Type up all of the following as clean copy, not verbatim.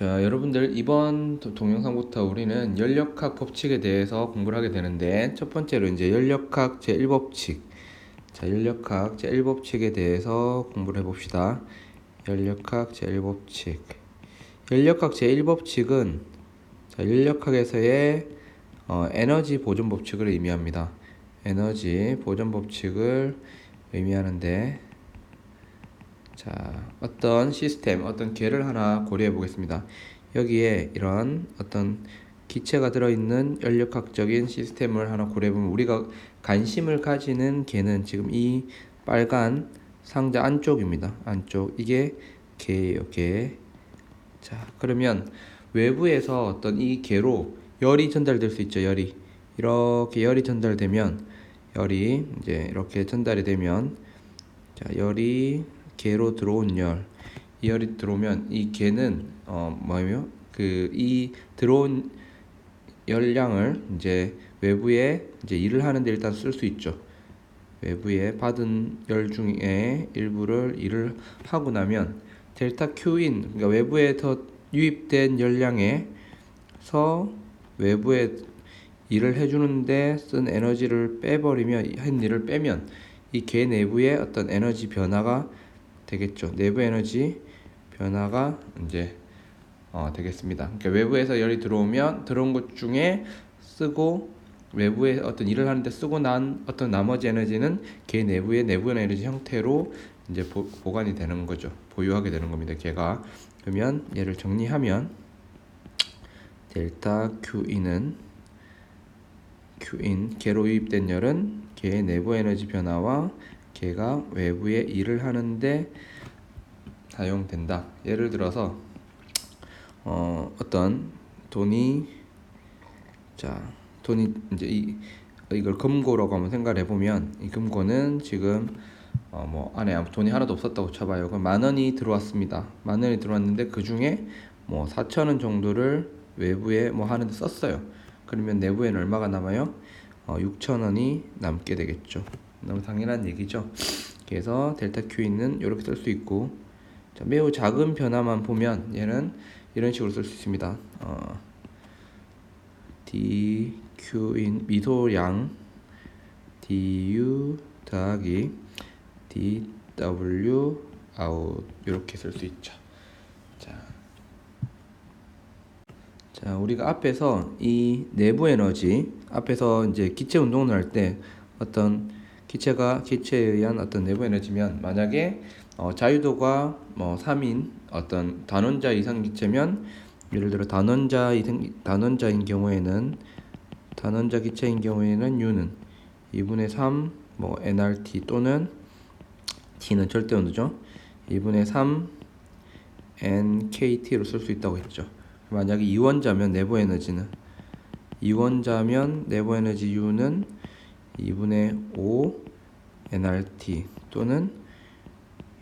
자, 여러분들 이번 동영상부터 우리는 연력학 법칙에 대해서 공부를 하게 되는데, 첫 번째로 이제 연력학 제1법칙. 자, 연력학 제1법칙에 대해서 공부를 해봅시다. 연력학 제1법칙. 연력학 제1법칙은 연력학에서의 에너지 보존 법칙을 의미합니다. 에너지 보존 법칙을 의미하는데, 자, 어떤 시스템, 어떤 계를 하나 고려해 보겠습니다. 여기에 이런 어떤 기체가 들어있는 연력학적인 시스템을 하나 고려해 보면, 우리가 관심을 가지는 계는 지금 이 빨간 상자 안쪽입니다. 안쪽. 이게 계예요, 계. 자, 그러면 외부에서 어떤 이 계로 열이 전달될 수 있죠, 열이. 이렇게 열이 전달되면, 열이 이제 이렇게 전달이 되면, 자, 열이 계로 들어온 열, 이 열이 들어오면 이 계는 뭐예요? 이 들어온 열량을 이제 외부에 이제 일을 하는데 일단 쓸 수 있죠. 외부에 받은 열 중에 일부를 일을 하고 나면 델타 Q인, 그러니까 외부에 더 유입된 열량에서 외부에 일을 해주는데 쓴 에너지를 빼버리면, 한 일을 빼면 이 계 내부에 어떤 에너지 변화가 되겠죠. 내부 에너지 변화가 이제 되겠습니다. 그러니까 외부에서 열이 들어오면 들어온 것 중에 쓰고, 외부에 어떤 일을 하는데 쓰고 난 어떤 나머지 에너지는 계 내부의 내부 에너지 형태로 이제 보관이 되는 거죠. 보유하게 되는 겁니다. 걔가. 그러면 얘를 정리하면 델타 Q인은 계로 유입된 열은 계의 내부 에너지 변화와 계가 외부에 일을 하는데 사용된다. 예를 들어서 어떤 돈이 이제 이걸 금고라고 한번 생각을 해보면, 이 금고는 지금 뭐 안에 돈이 하나도 없었다고 쳐봐요. 그럼 10,000원이 들어왔습니다. 10,000원이 들어왔는데 그 중에 뭐 4,000원 정도를 외부에 뭐 하는데 썼어요. 그러면 내부에는 얼마가 남아요? 6,000원이 남게 되겠죠. 너무 당연한 얘기죠. 그래서 델타 Q는 이렇게 쓸 수 있고, 자, 매우 작은 변화만 보면 얘는 이런 식으로 쓸 수 있습니다. dQ인 미소량 du 더하기 dw out, 이렇게 쓸 수 있죠. 자, 우리가 앞에서 이 내부 에너지, 앞에서 이제 기체 운동을 할 때 어떤 기체에 의한 어떤 내부 에너지면, 만약에 자유도가 뭐 3인 어떤 단원자 이상 기체면, 예를 들어 단원자인 경우에는, 단원자 기체인 경우에는 U는 2분의 3 뭐 nRT, 또는 T는 절대 온도죠. 2분의 3 nKT로 쓸 수 있다고 했죠. 만약에 이원자면 내부 에너지 U는 2분의 5 nRT 또는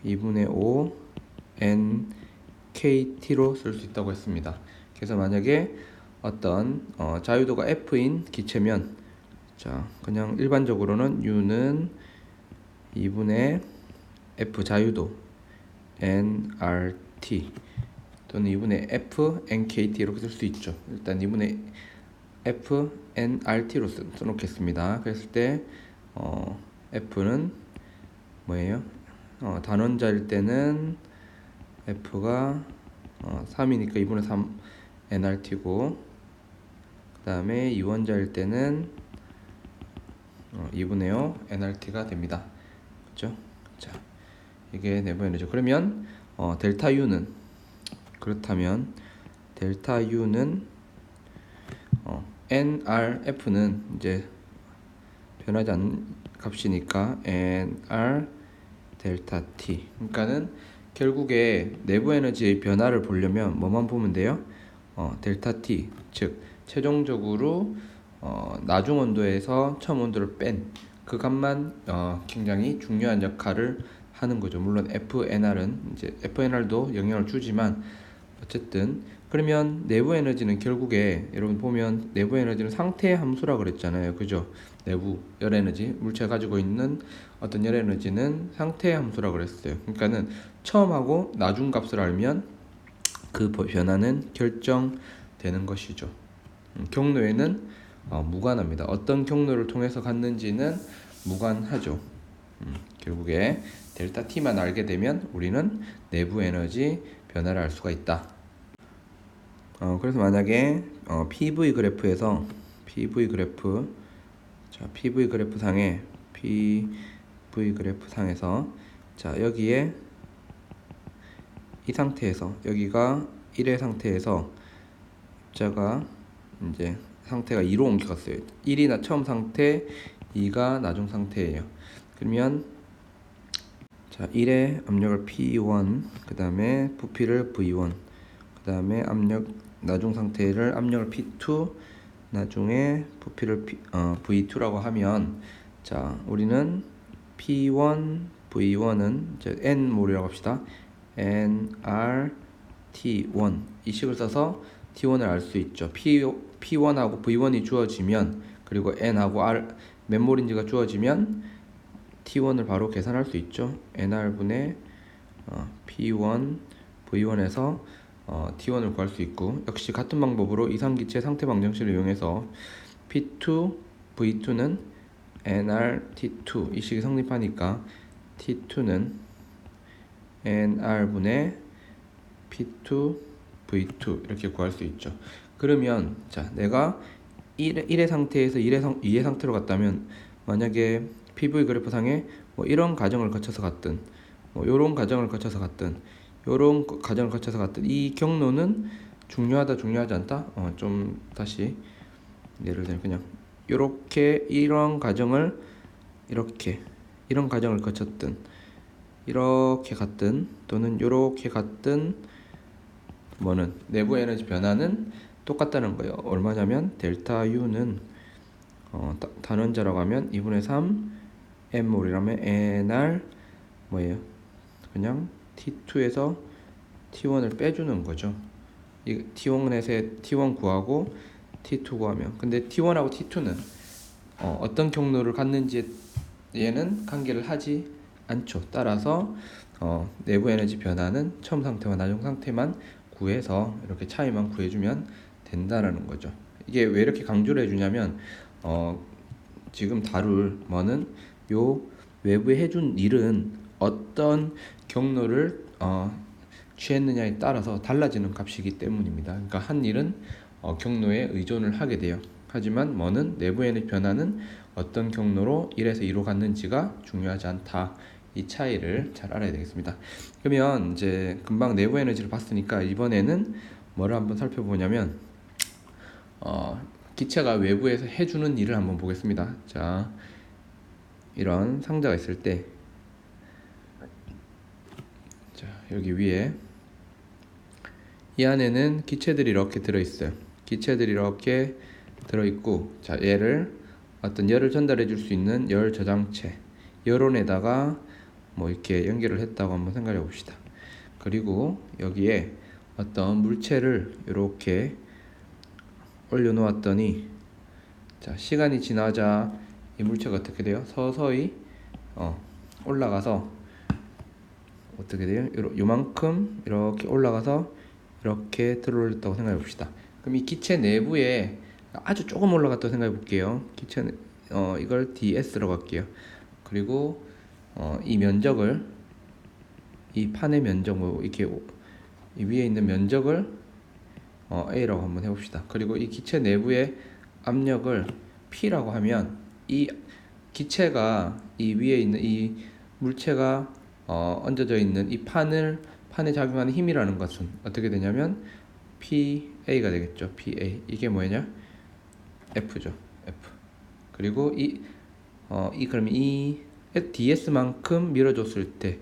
2분의 5 nKT로 쓸 수 있다고 했습니다. 그래서 만약에 어떤 자유도가 F인 기체면, 자, 그냥 일반적으로는 U는 2분의 F 자유도 nRT 또는 2분의 F nKT 이렇게 쓸 수 있죠. 일단 2분의 F nRT로 써놓겠습니다. 그랬을 때 F는 뭐예요? 단원자일 때는 F가 3이니까 2분의 3 nRT고, 그 다음에 이원자일 때는 2분의 5 nRT가 됩니다. 그렇죠? 자, 이게 내부 에너지죠. 그러면 델타 U는, 그렇다면 델타 U는 nRF는 이제 변하지 않는 값이니까 nR 델타 T. 그러니까는 결국에 내부 에너지의 변화를 보려면 뭐만 보면 돼요? 델타 T, 즉 최종적으로 나중 온도에서 처음 온도를 뺀 그 값만 굉장히 중요한 역할을 하는 거죠. 물론 FNR은 이제 FNR도 영향을 주지만, 어쨌든 그러면 내부 에너지는 결국에 여러분 보면 내부 에너지는 상태 함수라 그랬잖아요. 그죠? 내부 열 에너지, 물체가 가지고 있는 어떤 열 에너지는 상태 함수라 그랬어요. 그러니까는 처음하고 나중 값을 알면 그 변화는 결정되는 것이죠. 경로에는 무관합니다. 어떤 경로를 통해서 갔는지는 무관하죠. 결국에 델타 T만 알게 되면 우리는 내부 에너지 변화를 알 수가 있다. 그래서 만약에 PV 그래프에서 PV 그래프 상에서 자 여기에 이 상태에서 여기가 1의 상태에서 입자가 이제 상태가 2로 옮겨갔어요. 1이 처음 상태, 2가 나중 상태예요. 그러면 자 1의 압력을 P1, 그 다음에 부피를 V1, 그 다음에 나중 상태를 압력을 P2, 나중에 부피를 V2라고 하면 자 우리는 P1, V1은 이제 N몰이라고 합시다. NR T1 이 식을 써서 T1을 알 수 있죠. P1하고 V1이 주어지면 그리고 N하고 R 몇 몰인지가 주어지면 T1을 바로 계산할 수 있죠. NR분의 P1 V1에서 T1을 구할 수 있고, 역시 같은 방법으로 이상기체 상태 방정식을 이용해서 P2 V2는 NR T2 이 식이 성립하니까 T2는 NR분의 P2 V2 이렇게 구할 수 있죠. 그러면 자 내가 1의 상태에서 2의 상태로 갔다면 만약에 PV 그래프 상에 뭐 이런 과정을 거쳐서 갔든 뭐 요런 과정을 거쳐서 갔든 요런 과정을 거쳐서 갔든 이 경로는 중요하다 중요하지 않다? 좀 다시 예를 들면 그냥 요렇게 이런 과정을 이런 과정을 거쳤든 이렇게 갔든 또는 요렇게 갔든 뭐는 내부 에너지 변화는 똑같다는 거예요. 얼마냐면 델타 U는 단원자라고 하면 2분의 3 M몰이라면 NR 뭐예요? 그냥 T2에서 T1을 빼주는 거죠. 이 T1에서 T1 구하고 T2 구하면 근데 T1하고 T2는 어떤 경로를 갔는지에 얘는 관계를 하지 않죠. 따라서 내부 에너지 변화는 처음 상태와 나중 상태만 구해서 이렇게 차이만 구해주면 된다라는 거죠. 이게 왜 이렇게 강조를 해주냐면 지금 다룰 뭐는 요 외부에 해준 일은 어떤 경로를 취했느냐에 따라서 달라지는 값이기 때문입니다. 그러니까 한 일은 경로에 의존을 하게 돼요. 하지만 뭐는 내부 에너지 변화는 어떤 경로로 1에서 2로 갔는지가 중요하지 않다. 이 차이를 잘 알아야 되겠습니다. 그러면 이제 금방 내부 에너지를 봤으니까 이번에는 뭐를 한번 살펴보냐면 기체가 외부에서 해주는 일을 한번 보겠습니다. 자, 이런 상자가 있을 때, 자 여기 위에 이 안에는 기체들이 이렇게 들어있어요. 기체들이 이렇게 들어있고, 자 얘를 어떤 열을 전달해 줄 수 있는 열 저장체 열원에다가 뭐 이렇게 연결을 했다고 한번 생각해 봅시다. 그리고 여기에 어떤 물체를 이렇게 올려 놓았더니 자 시간이 지나자 이 물체가 어떻게 돼요? 서서히 올라가서 어떻게 돼요? 요만큼 이렇게 올라가서 이렇게 들어올렸다고 생각해 봅시다. 그럼 이 기체 내부에 아주 조금 올라갔다고 생각해 볼게요. 기체는 이걸 DS라고 할게요. 그리고 이 면적을 이 판의 면적 이렇게 이 위에 있는 면적을 A라고 한번 해봅시다. 그리고 이 기체 내부의 압력을 P라고 하면 이 기체가 이 위에 있는 이 물체가 얹어져 있는 이 판에 작용하는 힘이라는 것은 어떻게 되냐면 PA가 되겠죠. PA 이게 뭐냐? F죠. F. 그리고 그러면 이 DS만큼 밀어줬을 때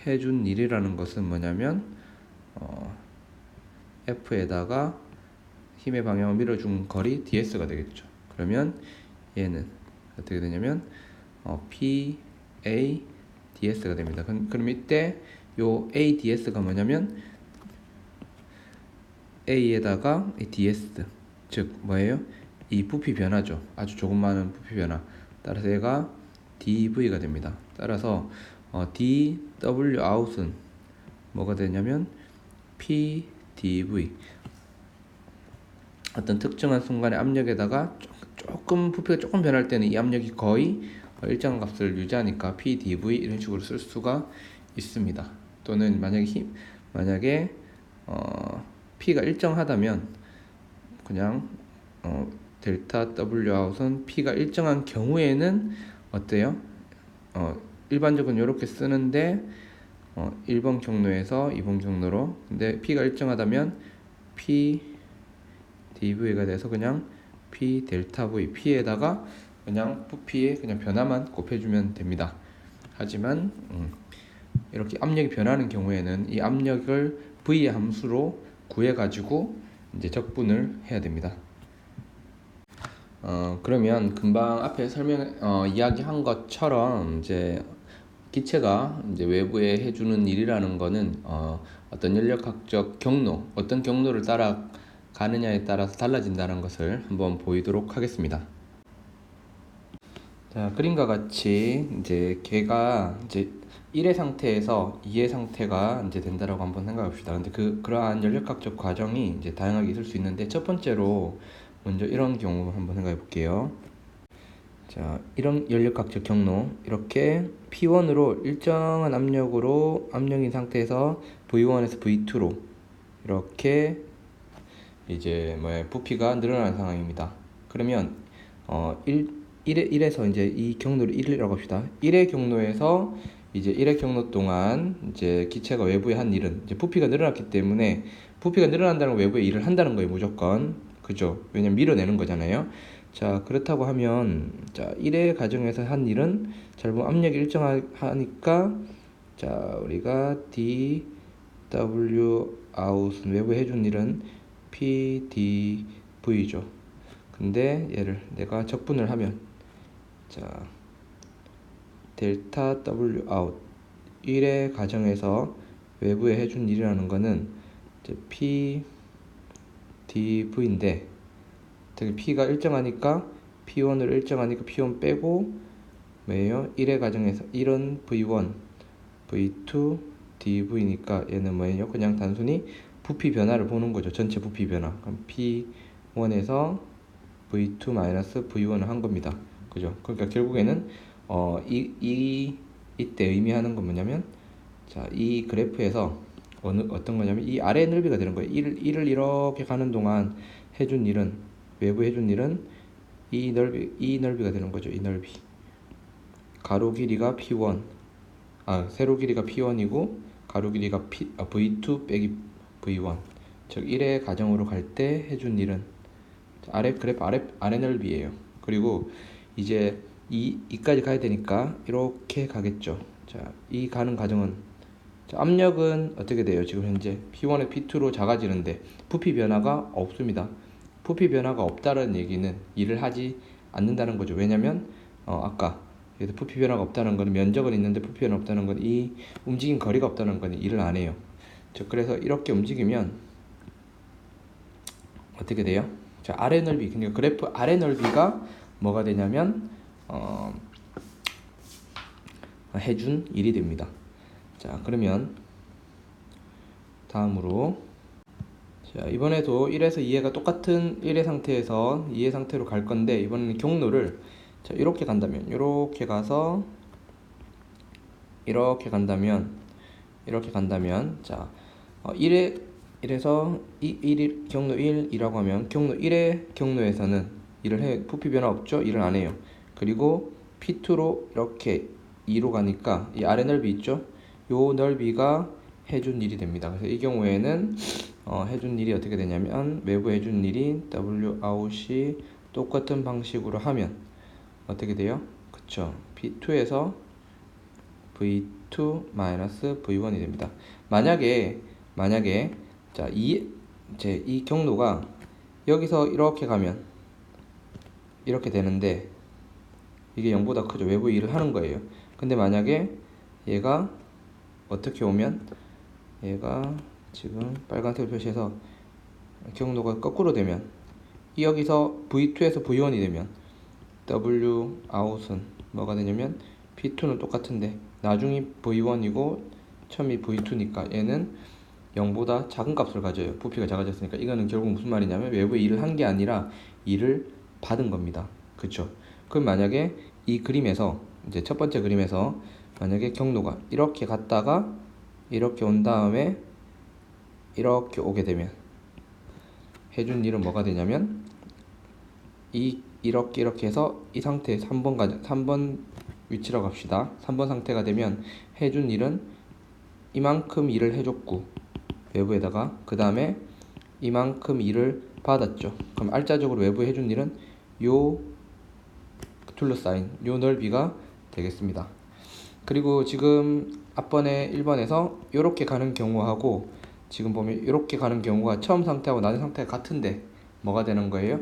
해준 일이라는 것은 뭐냐면 F에다가 힘의 방향을 밀어준 거리 DS가 되겠죠. 그러면 얘는 어떻게 되냐면 PA DS가 됩니다. 그럼 이때 요 ADS가 뭐냐면 A에다가 DS 즉 뭐예요? 이 부피 변화죠. 아주 조그마한 부피 변화. 따라서 얘가 DV가 됩니다. 따라서 DW out은 뭐가 되냐면 P dv. 어떤 특정한 순간의 압력에다가 조금 부피가 조금 변할 때는 이 압력이 거의 일정한 값을 유지하니까 pdv 이런 식으로 쓸 수가 있습니다. 또는 만약에 p가 일정하다면 그냥 델타 w 아웃은 p가 일정한 경우에는 어때요? 일반적으로 이렇게 쓰는데 1번 경로에서 2번 경로로, 근데 p가 일정하다면 p dv가 돼서 그냥 p 델타 v, p에다가 그냥 부피의 그냥 변화만 곱해주면 됩니다. 하지만 이렇게 압력이 변하는 경우에는 이 압력을 v의 함수로 구해가지고 이제 적분을 해야 됩니다. 그러면 금방 앞에 이야기한 것처럼 이제 기체가 이제 외부에 해주는 일이라는 거는 어떤 연력학적 경로, 어떤 경로를 따라 가느냐에 따라서 달라진다는 것을 한번 보이도록 하겠습니다. 자, 그림과 같이 이제 걔가 이제 1의 상태에서 2의 상태가 이제 된다라고 한번 생각해 봅시다. 근데 그러한 연력학적 과정이 이제 다양하게 있을 수 있는데, 첫 번째로 먼저 이런 경우 한번 생각해 볼게요. 자, 이런 연력학적 경로, 이렇게 P1으로 일정한 압력인 상태에서 V1에서 V2로 이렇게 이제 부피가 늘어나는 상황입니다. 그러면 1에서 이제 이 경로를 1이라고 합시다. 1의 경로에서 이제 1의 경로 동안 이제 기체가 외부에 한 일은 이제 부피가 늘어났기 때문에, 부피가 늘어난다는 건 외부에 일을 한다는 거예요, 무조건. 그죠? 왜냐면 밀어내는 거잖아요. 자, 그렇다고 하면, 자, 1의 가정에서 한 일은, 잘 보면 압력이 일정하니까, 자, 우리가 dw out은 외부에 해준 일은 pdv죠. 근데 얘를 내가 적분을 하면, 자, 델타 w out 1의 가정에서 외부에 해준 일이라는 거는 이제 pdv인데, 되게 p가 일정하니까 p1을 일정하니까 p1 빼고 뭐예요? 1의 가정에서 1은 v1 v2 dv니까 얘는 뭐예요? 그냥 단순히 부피 변화를 보는 거죠. 전체 부피 변화. 그럼 p1에서 v2 마이너스 v1을 한 겁니다. 그죠? 그러니까 결국에는 이때 의미하는 건 뭐냐면, 자, 이 그래프에서 어떤 거냐면 이 아래 넓이가 되는 거예요. 1을 이렇게 가는 동안 해준 일은, 외부 해준 일은 이 넓이가 되는 거죠. 이 넓이. 가로 길이가 p1, 세로 길이가 p1이고 가로 길이가 v2 빼기 v1. 즉 1의 가정으로 갈 때 해준 일은 그래프 아래 넓이에요. 그리고 이제 이까지 가야 되니까 이렇게 가겠죠. 자, 이 가는 과정은, 자, 압력은 어떻게 돼요? 지금 현재 P1에 P2로 작아지는데 부피 변화가 없습니다. 부피 변화가 없다는 얘기는 일을 하지 않는다는 거죠. 왜냐면 아까 부피 변화가 없다는 거는, 면적은 있는데 부피 변화 없다는 건, 이 움직임 거리가 없다는 거는 일을 안 해요. 즉 그래서 이렇게 움직이면 어떻게 돼요? 자, 아래 넓이, 그러니까 그래프 아래 넓이가 뭐가 되냐면 해준 일이 됩니다. 자, 그러면 다음으로, 자, 이번에도 1에서 2회가 똑같은 1의 상태에서 2의 상태로 갈 건데, 이번에는 경로를, 자, 이렇게 간다면, 이렇게 가서 이렇게 간다면, 자, 1에서 경로 1이라고 하면 경로 1의 경로에서는 부피 변화 없죠? 일을 안 해요. 그리고 P2로 이렇게 2로 가니까 이 아래 넓이 있죠? 요 넓이가 해준 일이 됩니다. 그래서 이 경우에는 해준 일이 어떻게 되냐면, 외부 해준 일이 W out이 똑같은 방식으로 하면 어떻게 돼요? 그쵸? P2에서 V2 마이너스 V1이 됩니다. 만약에 자, 이 경로가 여기서 이렇게 가면 이렇게 되는데, 이게 0보다 크죠. 외부 일을 하는 거예요. 근데 만약에 얘가 어떻게 오면, 얘가 지금 빨간색으로 표시해서 경로가 거꾸로 되면, 여기서 V2에서 V1이 되면 W out은 뭐가 되냐면, P2는 똑같은데 나중이 V1이고 처음이 V2니까 얘는 0보다 작은 값을 가져요. 부피가 작아졌으니까. 이거는 결국 무슨 말이냐면 외부에 일을 한 게 아니라 일을 받은 겁니다. 그쵸? 그럼 만약에 이 그림에서 이제 첫 번째 그림에서 만약에 경로가 이렇게 갔다가 이렇게 온 다음에 이렇게 오게 되면 해준 일은 뭐가 되냐면 이렇게 해서 이 상태 3번 위치라고 합시다. 3번 상태가 되면 해준 일은 이만큼 일을 해줬고 외부에다가 그 다음에 이만큼 일을 받았죠. 그럼 알짜적으로 외부에 해준 일은 요 둘러싸인 요 넓이가 되겠습니다. 그리고 지금 앞번에 1번에서 이렇게 가는 경우하고 지금 보면 이렇게 가는 경우가 처음 상태하고 나중 상태가 같은데 뭐가 되는 거예요?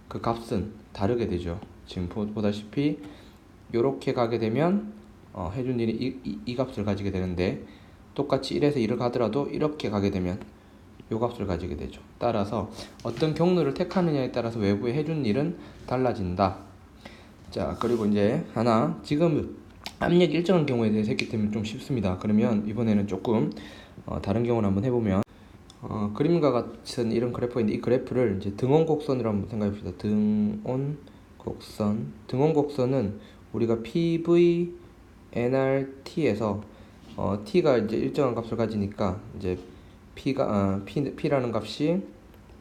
그 값은 다르게 되죠. 지금 보다시피 이렇게 가게 되면 해준 일이 이 값을 가지게 되는데 똑같이 1에서 2를 가더라도 이렇게 가게 되면 요 값을 가지게 되죠. 따라서 어떤 경로를 택하느냐에 따라서 외부에 해준 일은 달라진다. 자, 그리고 이제 하나 지금 압력이 일정한 경우에 대해서 했기 때문에 좀 쉽습니다. 그러면 이번에는 조금 다른 경우를 한번 해보면 그림과 같은 이런 그래프인데 이 그래프를 이제 등원 곡선으로 한번 생각해 봅시다. 등원 곡선은 우리가 PV nRT에서 t가 이제 일정한 값을 가지니까 이제 p라는 값이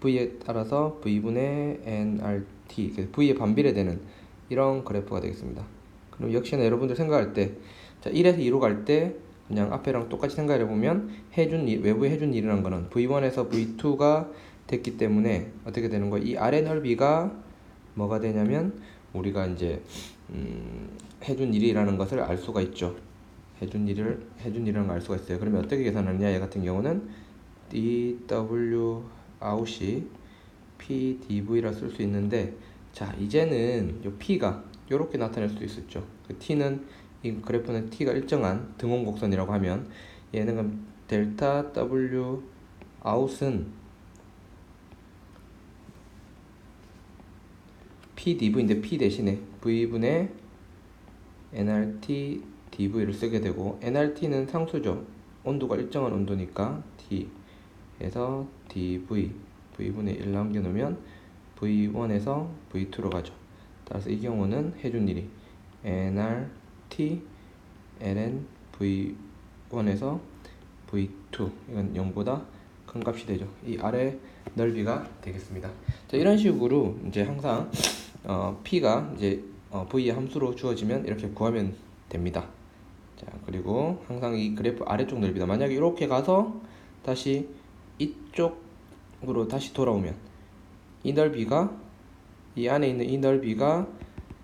v에 따라서 v분의 nRT v에 반비례되는 이런 그래프가 되겠습니다. 그럼 역시나 여러분들 생각할 때 자, 1에서 2로 갈 때 그냥 앞에랑 똑같이 생각해 보면 외부에 해준 일이라는 거는 v1에서 v2가 됐기 때문에 어떻게 되는 거예요? 이 아래 넓이가 뭐가 되냐면 우리가 이제 해준 일이라는 것을 알 수가 있죠. 해준 일이라는 걸 알 수가 있어요. 그러면 어떻게 계산하느냐? 얘 같은 경우는 dw out이 p dv라 쓸 수 있는데 자 이제는 요 p가 이렇게 나타낼 수 있었죠. 그 t는 이 그래프는 t가 일정한 등원 곡선이라고 하면 얘는 그럼 델타 w out은 p dv인데 p 대신에 v분의 nRT dv를 쓰게 되고 nRT는 상수죠. 온도가 일정한 온도니까 t에서 dv v분의 1 남겨놓으면 v1에서 v2로 가죠. 따라서 이 경우는 해준 일이 nRT ln v1에서 v2 이건 0보다 큰 값이 되죠. 이 아래 넓이가 되겠습니다. 자, 이런 식으로 이제 항상 p가 이제 v의 함수로 주어지면 이렇게 구하면 됩니다. 자, 그리고 항상 이 그래프 아래쪽 넓이다. 만약에 이렇게 가서 다시 이쪽으로 다시 돌아오면 이 넓이가 이 안에 있는 이 넓이가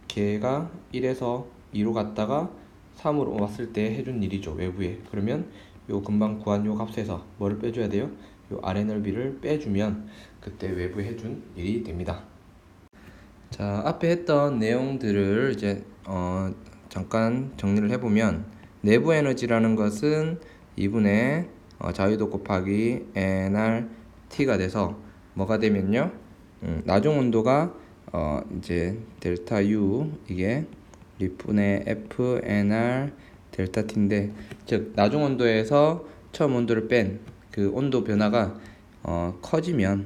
걔가 1에서 2로 갔다가 3으로 왔을 때 해준 일이죠. 외부에. 그러면 요 금방 구한 요 값에서 뭐를 빼줘야 돼요? 요 아래 넓이를 빼주면 그때 외부에 해준 일이 됩니다. 자, 앞에 했던 내용들을 이제 잠깐 정리를 해보면 내부 에너지라는 것은 2분의 자유도 곱하기 nRT가 돼서 뭐가 되면요 나중 온도가 이제 델타 U 이게 6분의 F nR 델타 T인데 즉 나중 온도에서 처음 온도를 뺀 그 온도 변화가 커지면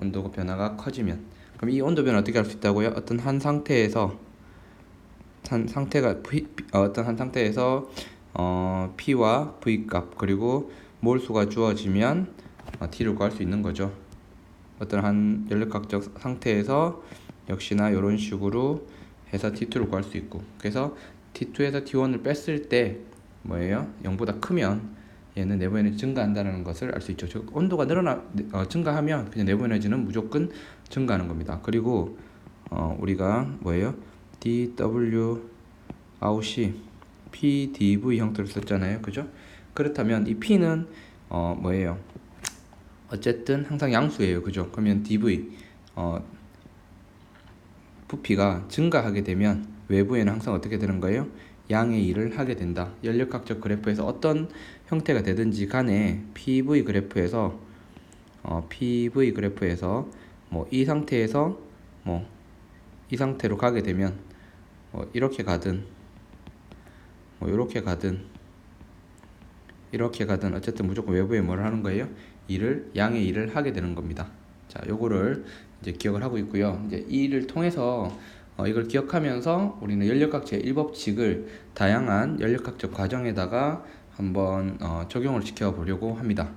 온도 변화가 커지면 그럼 이 온도 변화 어떻게 할 수 있다고요? 어떤 한 상태에서 P와 V 값 그리고 몰수가 주어지면 T를 구할 수 있는 거죠. 어떤 한 연력학적 상태에서 역시나 이런 식으로 해서 T2를 구할 수 있고 그래서 T2에서 T1을 뺐을 때 뭐예요? 0보다 크면 얘는 내부 에너지 증가한다는 것을 알 수 있죠. 즉 온도가 증가하면 그냥 내부 에너지는 무조건 증가하는 겁니다. 그리고 우리가 뭐예요? dw out이 p dv 형태로 썼잖아요. 그죠? 그렇다면 이 p는 뭐예요? 어쨌든 항상 양수예요. 그죠? 그러면 dv 부피가 증가하게 되면 외부에는 항상 어떻게 되는 거예요? 양의 일을 하게 된다. 연력학적 그래프에서 어떤 형태가 되든지 간에 PV 그래프에서 뭐 이 상태에서 뭐 이 상태로 가게 되면 이렇게 가든 뭐 이렇게 가든 이렇게 가든 어쨌든 무조건 외부에 뭘 하는 거예요? 양의 일을 하게 되는 겁니다. 자, 요거를 이제 기억을 하고 있고요. 이제 이 일을 통해서 이걸 기억하면서 우리는 연력학 제1법칙을 다양한 연력학적 과정에다가 한번 적용을 시켜 보려고 합니다.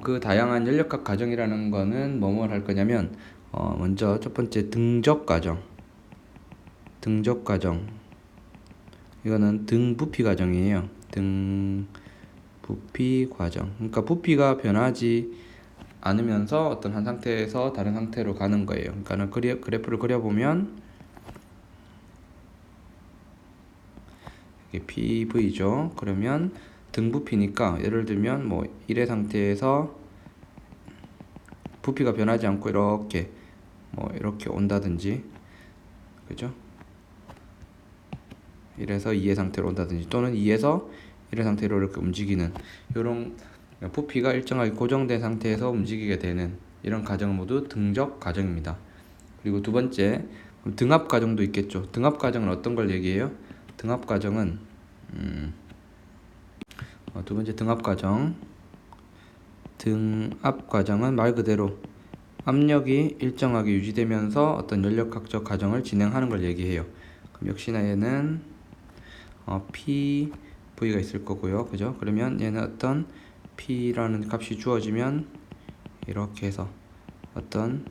그 다양한 연력학 과정이라는 거는 뭐뭐 할 거냐면 먼저 첫 번째 등적 과정. 이거는 등부피 과정이에요. 등부피 과정. 그러니까 부피가 변하지 않으면서 어떤 한 상태에서 다른 상태로 가는 거예요. 그러니까 그래프를 그려보면 이게 PV죠. 그러면 등부피니까 예를 들면 뭐 1의 상태에서 부피가 변하지 않고 이렇게 이렇게 온다든지, 그죠? 1에서 2의 상태로 온다든지 또는 2에서 1의 상태로 이렇게 움직이는 이런 부피가 일정하게 고정된 상태에서 움직이게 되는 이런 과정은 모두 등적 과정입니다. 그리고 두 번째 등압 과정도 있겠죠. 등압 과정은 어떤 걸 얘기해요? 등압 과정은 두 번째 등압 과정은 말 그대로 압력이 일정하게 유지되면서 어떤 연력학적 과정을 진행하는 걸 얘기해요. 그럼 역시나 얘는 PV가 있을 거고요. 그죠? 그러면 얘는 어떤 P라는 값이 주어지면 이렇게 해서 어떤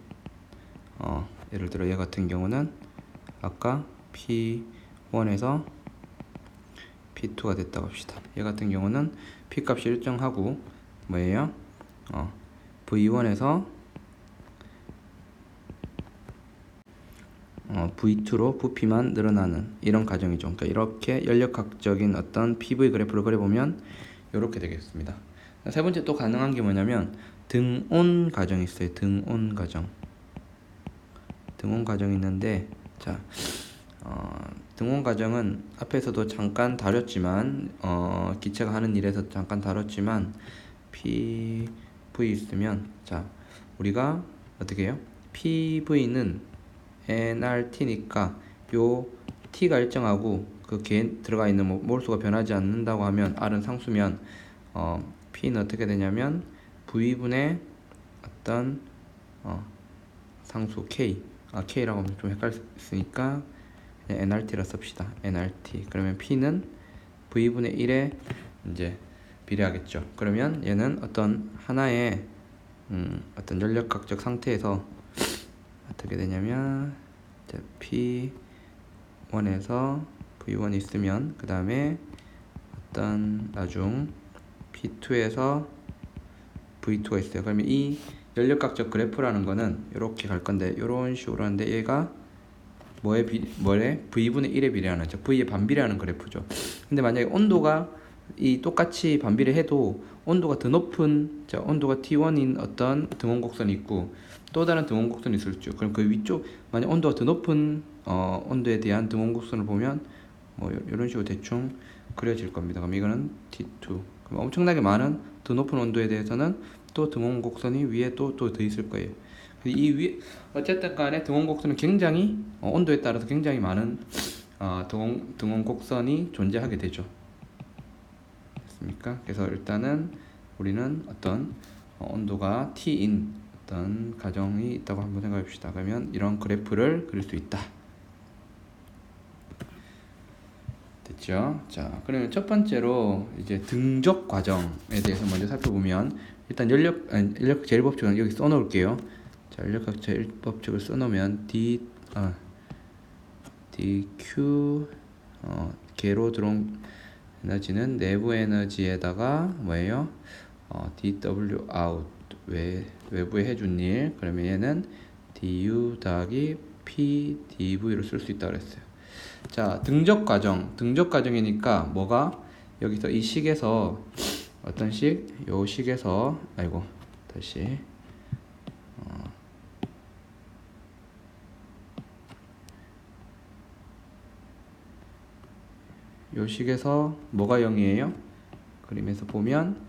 예를 들어 얘 같은 경우는 아까 P1에서 P2가 됐다고 합시다. 얘 같은 경우는 P 값이 일정하고 뭐예요? V1에서 V2로 부피만 늘어나는 이런 과정이죠. 그러니까 이렇게 연력학적인 어떤 PV 그래프를 그려보면 이렇게 되겠습니다. 세 번째 또 가능한 게 뭐냐면 등온 과정이 있어요. 등온 과정이 있는데, 자, 등온 과정은 앞에서도 잠깐 다뤘지만 기체가 하는 일에서 잠깐 다뤘지만 PV 있으면, 자, 우리가 어떻게 해요? PV는 nRT니까 요 t가 일정하고 그 들어가 있는 몰수가 변하지 않는다고 하면 R은 상수면 P는 어떻게 되냐면 V분의 어떤 상수 K라고 하면 좀 헷갈렸으니까 그냥 nRT라 씁시다. nRT. 그러면 P는 V분의 1에 이제 비례하겠죠. 그러면 얘는 어떤 하나의 어떤 연력학적 상태에서 어떻게 되냐면 P1에서 V1이 있으면 그 다음에 어떤 나중 P2에서 V2가 있어요. 그러면 이 연력학적 그래프라는 거는 이렇게 갈 건데 이런 식으로 하는데 얘가 뭐에 V분의 1에 비례하는 V에 반비례하는 그래프죠. 근데 만약에 온도가 똑같이 반비례해도 온도가 더 높은 온도가 T1인 어떤 등원 곡선이 있고 또 다른 등원 곡선이 있을 수 있죠. 그럼 그 위쪽 만약 온도가 더 높은 온도에 대한 등원 곡선을 보면 이런 식으로 대충 그려질 겁니다. 그럼 이거는 T2. 그럼 엄청나게 많은 더 높은 온도에 대해서는 또 등원 곡선이 위에 또 더 있을 거예요. 이 위에 어쨌든 간에 등원 곡선은 굉장히 온도에 따라서 굉장히 많은 등원 곡선이 존재하게 되죠. 됐습니까? 그래서 일단은 우리는 어떤 온도가 T인 어떤 가정이 있다고 한번 생각해 봅시다. 그러면 이런 그래프를 그릴 수 있다. 됐죠? 자, 그러면 첫 번째로 이제 등적 과정에 대해서 먼저 살펴보면 일단 연력 제1법칙은 여기 써놓을게요. 자, 연력학 제1법칙을 써놓으면 dq 개로 들어온 에너지는 내부 에너지에다가 뭐예요? dw out 외부에 해준 일. 그러면 얘는 du 더하기 p dv로 쓸 수 있다고 그랬어요. 자, 등적 과정이니까 뭐가 여기서 이 식에서 어떤 식? 요 식에서 다시 요 식에서 뭐가 0이에요? 그림에서 보면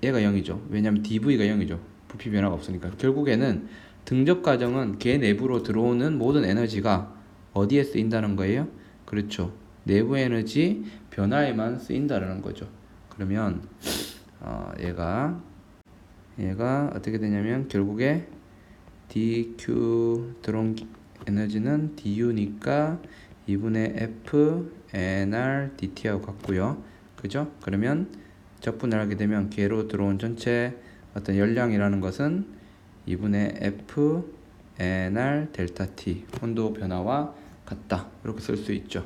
얘가 0이죠. 왜냐면 dv가 0이죠. 부피 변화가 없으니까. 결국에는 등적 과정은 걔 내부로 들어오는 모든 에너지가 어디에 쓰인다는 거예요? 그렇죠. 내부 에너지 변화에만 쓰인다라는 거죠. 그러면 얘가 어떻게 되냐면 결국에 dq 들어온 에너지는 du니까 2분의 f nr dt하고 같고요. 그죠? 그러면 적분을 하게 되면 개로 들어온 전체 어떤 열량이라는 것은 2분의 f nr 델타 t 온도 변화와 같다. 이렇게 쓸 수 있죠.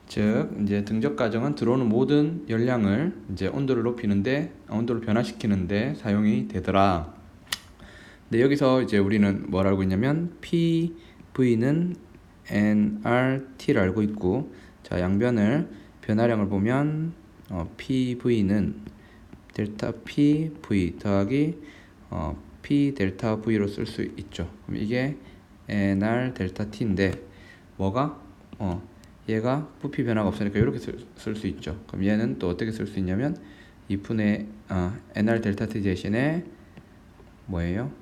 즉 이제 등적 과정은 들어오는 모든 열량을 이제 온도를 온도를 변화시키는데 사용이 되더라. 근데 여기서 이제 우리는 뭘 알고 있냐면 PV는 nRT를 알고 있고, 자 양변을 변화량을 보면 PV는 델타 PV 더하기 P 델타 V로 쓸 수 있죠. 그럼 이게 nR 델타 T인데 뭐가 얘가 부피 변화가 없으니까 이렇게 쓸 수 있죠. 그럼 얘는 또 어떻게 쓸 수 있냐면 2분의 nR 델타 T 대신에 뭐예요?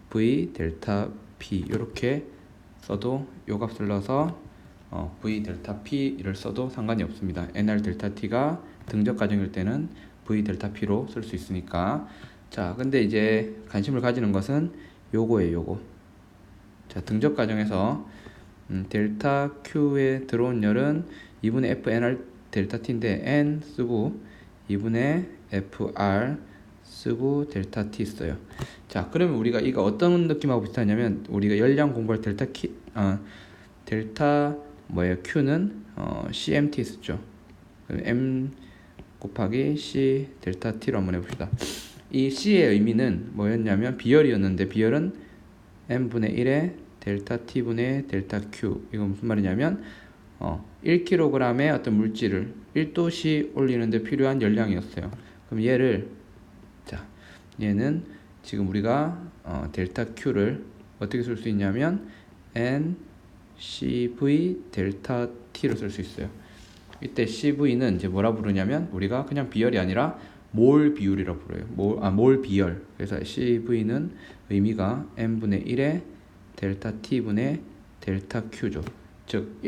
V 델타 P 이렇게 써도 요 값을 넣어서 V 델타 P를 써도 상관이 없습니다. nR 델타 T가 등적 과정일 때는 V 델타 P로 쓸 수 있으니까. 자, 근데 이제 관심을 가지는 것은 요거예요, 요거. 자, 등적 과정에서 델타 Q에 들어온 열은 2분의 F nR 델타 T인데 N 쓰고 2분의 FR 쓰고 델타 T 써요. 자, 그러면 우리가 이거 어떤 느낌하고 비슷하냐면 우리가 열량 공부할 델타 Q는 CMT 썼죠. 그럼 M 곱하기 C 델타 T로 한번 해봅시다. 이 C의 의미는 뭐였냐면 비열이었는데 비열은 M분의 1에 델타 T분의 델타 Q. 이건 무슨 말이냐면 1kg의 어떤 물질을 1도씨 올리는데 필요한 열량이었어요. 그럼 얘는 지금 우리가 델타 Q를 어떻게 쓸 수 있냐면 NCV 델타 T로 쓸 수 있어요. 이때 CV는 이제 뭐라 부르냐면 우리가 그냥 비열이 아니라 몰 비율이라고 불러요. 몰 비열. 그래서 CV는 의미가 M분의 1에 델타 T분의 델타 Q죠. 즉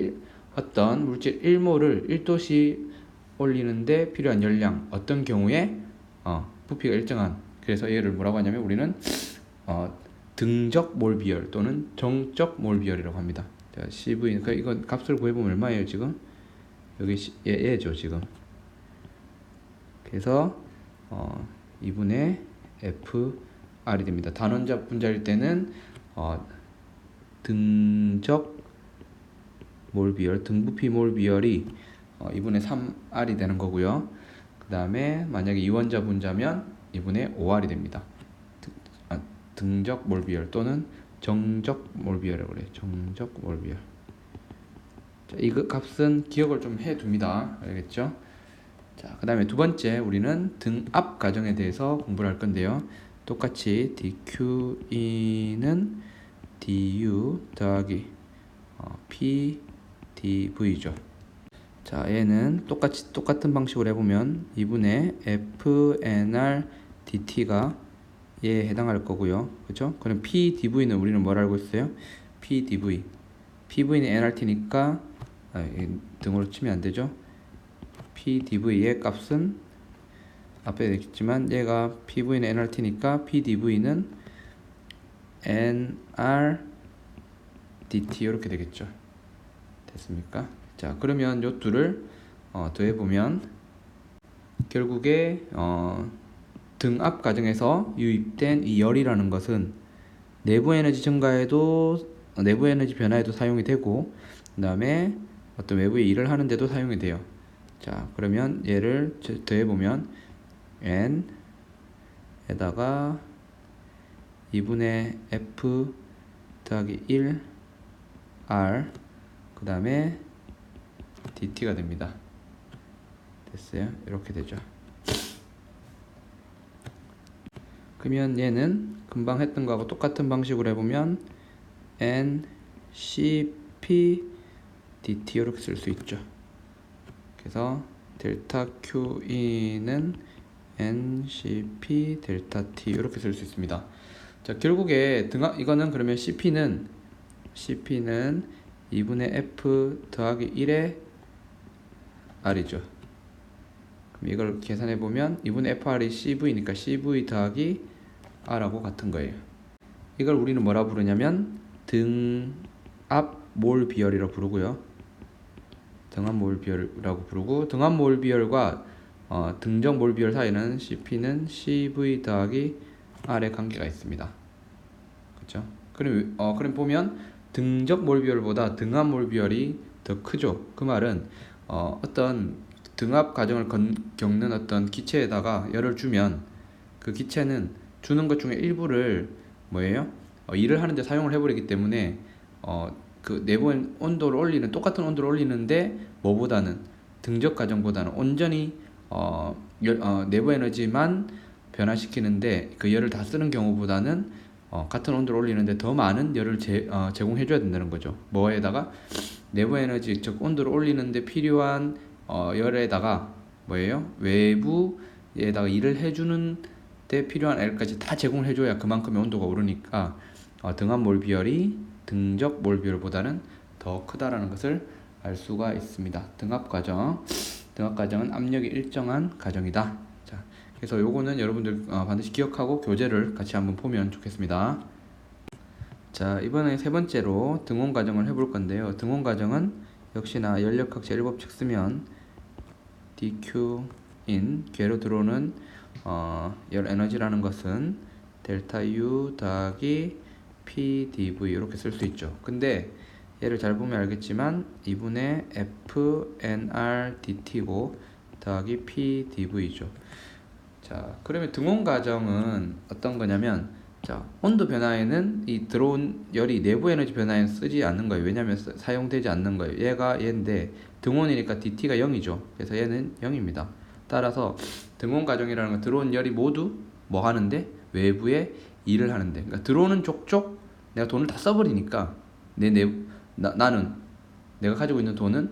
어떤 물질 1몰을 1도씨 올리는데 필요한 열량, 어떤 경우에 부피가 일정한, 그래서 얘를 뭐라고 하냐면 우리는 등적 몰 비열 또는 정적 몰 비열이라고 합니다. 자, CV, 그러니까 이건 값을 구해보면 얼마예요 지금? 여기 얘죠 지금. 그래서 2분의 FR이 됩니다. 단원자 분자일 때는 등적 몰 비열, 등부피 몰 비열이 2분의 3R이 되는 거고요. 그 다음에 만약에 이원자 분자면 2분의 5R이 됩니다. 등적 몰 비열 또는 정적 몰 비열이라고 그래요. 정적 몰 비열. 자, 이 값은 기억을 좀 해둡니다. 알겠죠? 자, 그 다음에 두 번째 우리는 등압 과정에 대해서 공부를 할 건데요. 똑같이 dQE는 du 더하기 P dV죠. 자, 얘는 똑같은 방식으로 해보면 2분의 FNR dt가 얘에 해당할 거고요. 그죠? 그럼 P dV는 우리는 뭘 알고 있어요? P dV. PV는 nRT니까 등으로 치면 안 되죠. P dV의 값은 앞에 되겠지만 얘가 PV는 nRT니까 P dV는 nR dt 이렇게 되겠죠. 됐습니까? 자, 그러면 요 둘을 더해보면 결국에 등압 과정에서 유입된 이 열이라는 것은 내부 에너지 증가에도 내부 에너지 변화에도 사용이 되고, 그 다음에 어떤 외부의 일을 하는데도 사용이 돼요. 자, 그러면 얘를 더해보면 n에다가 2분의 f 더하기 1 r 그 다음에 dt가 됩니다. 됐어요? 이렇게 되죠. 그러면 얘는 금방 했던 거하고 똑같은 방식으로 해보면 n cp dt 이렇게 쓸 수 있죠. 그래서 델타 QE는 NCP 델타 T 이렇게 쓸 수 있습니다. 자, 결국에 이거는 그러면 CP는 2분의 F 더하기 1의 R이죠. 그럼 이걸 계산해 보면 2분의 FR이 CV니까 CV 더하기 R하고 같은 거예요. 이걸 우리는 뭐라 부르냐면 등압 몰 비율이라고 부르고요. 등압 몰 비율이라고 부르고, 등압 몰 비율과 등적 몰 비율 사이는 CP는 CV 더하기 R의 관계가 있습니다. 그렇죠? 그럼 보면 등적 몰 비율보다 등압 몰 비율이 더 크죠. 그 말은 어떤 등압 과정을 겪는 어떤 기체에다가 열을 주면 그 기체는 주는 것 중에 일부를 뭐예요? 일을 하는데 사용을 해버리기 때문에 그 내부 온도를 올리는, 똑같은 온도를 올리는데 뭐보다는 등적 과정보다는 온전히 내부 에너지만 변화시키는데 그 열을 다 쓰는 경우보다는 같은 온도를 올리는데 더 많은 열을 제공해줘야 된다는 거죠. 뭐에다가 내부 에너지, 즉 온도를 올리는데 필요한 열에다가 뭐예요? 외부에다가 일을 해주는 데 필요한 L까지 다 제공을 해줘야 그만큼의 온도가 오르니까 등압 몰 비율이 등적 몰 비율보다는 더 크다라는 것을 알 수가 있습니다. 등압 과정은 압력이 일정한 과정이다. 자, 그래서 요거는 여러분들 반드시 기억하고 교재를 같이 한번 보면 좋겠습니다. 자, 이번에 세 번째로 등온 과정을 해볼 건데요. 등온 과정은 역시나 연력학제 1법칙 쓰면 dQ인 궤로 들어오는 열 에너지라는 것은 델타 U 더하기 PdV 이렇게 쓸 수 있죠. 근데 얘를 잘 보면 알겠지만 2분의 FNR dT고 더하기 PdV죠. 자, 그러면 등온 과정은 어떤 거냐면, 자, 온도 변화에는 이 들어온 열이 내부 에너지 변화에는 쓰지 않는 거예요. 왜냐면 사용되지 않는 거예요. 얘가 얘인데 등온이니까 dT가 0이죠. 그래서 얘는 0입니다. 따라서 등온 과정이라는 건 들어온 열이 모두 뭐 하는데 외부에 일을 하는데, 그러니까 들어오는 족족 내가 돈을 다 써버리니까 나는 내가 가지고 있는 돈은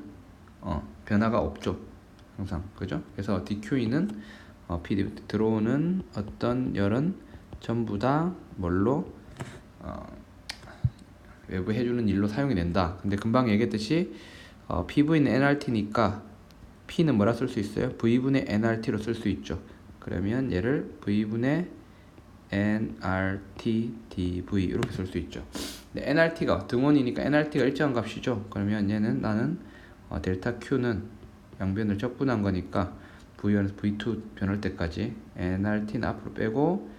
변화가 없죠. 항상. 그죠? 그래서 dQ는 PD 들어오는 어떤 열은 전부 다 뭘로 외부 해주는 일로 사용이 된다. 근데 금방 얘기했듯이 PV는 nRT니까 P는 뭐라 쓸 수 있어요? V분의 nRT로 쓸 수 있죠. 그러면 얘를 V분의 nRT dV 이렇게 쓸 수 있죠. 근데 nRT가 등온이니까 nRT가 일정한 값이죠. 그러면 얘는 나는 델타 Q는 양변을 적분한 거니까 V1에서 V2 변할 때까지 nRT는 앞으로 빼고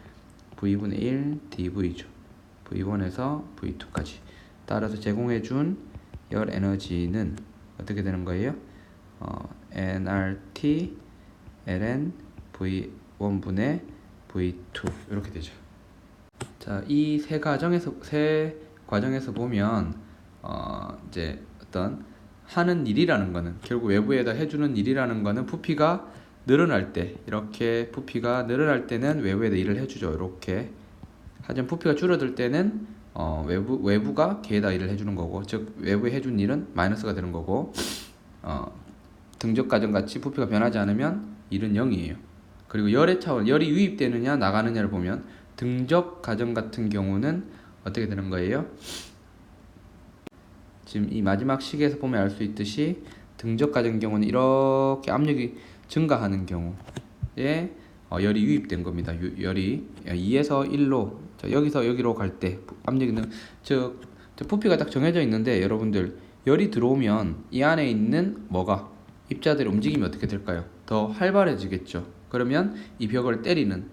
V분의 1 dV죠. V1에서 V2까지. 따라서 제공해준 열 에너지는 어떻게 되는 거예요? nRT ln V1분의 V2 이렇게 되죠. 자, 이 세 과정에서 보면 이제 어떤 하는 일이라는 거는, 결국 외부에다 해주는 일이라는 거는 부피가 늘어날 때, 이렇게 부피가 늘어날 때는 외부에다 일을 해주죠. 이렇게. 하지만 부피가 줄어들 때는 외부가 걔에다 일을 해주는 거고, 즉 외부에 해준 일은 마이너스가 되는 거고, 등적 과정 같이 부피가 변하지 않으면 일은 0이에요. 그리고 열의 차원, 열이 유입되느냐 나가느냐를 보면 등적 과정 같은 경우는 어떻게 되는 거예요? 지금 이 마지막 식에서 보면 알 수 있듯이 등적 과정 경우는 이렇게 압력이 증가하는 경우에 열이 유입된 겁니다. 열이 2에서 1로, 여기서 여기로 갈 때 압력이 즉 부피가 딱 정해져 있는데, 여러분들 열이 들어오면 이 안에 있는 뭐가 입자들이 움직이면 어떻게 될까요? 더 활발해지겠죠. 그러면 이 벽을 때리는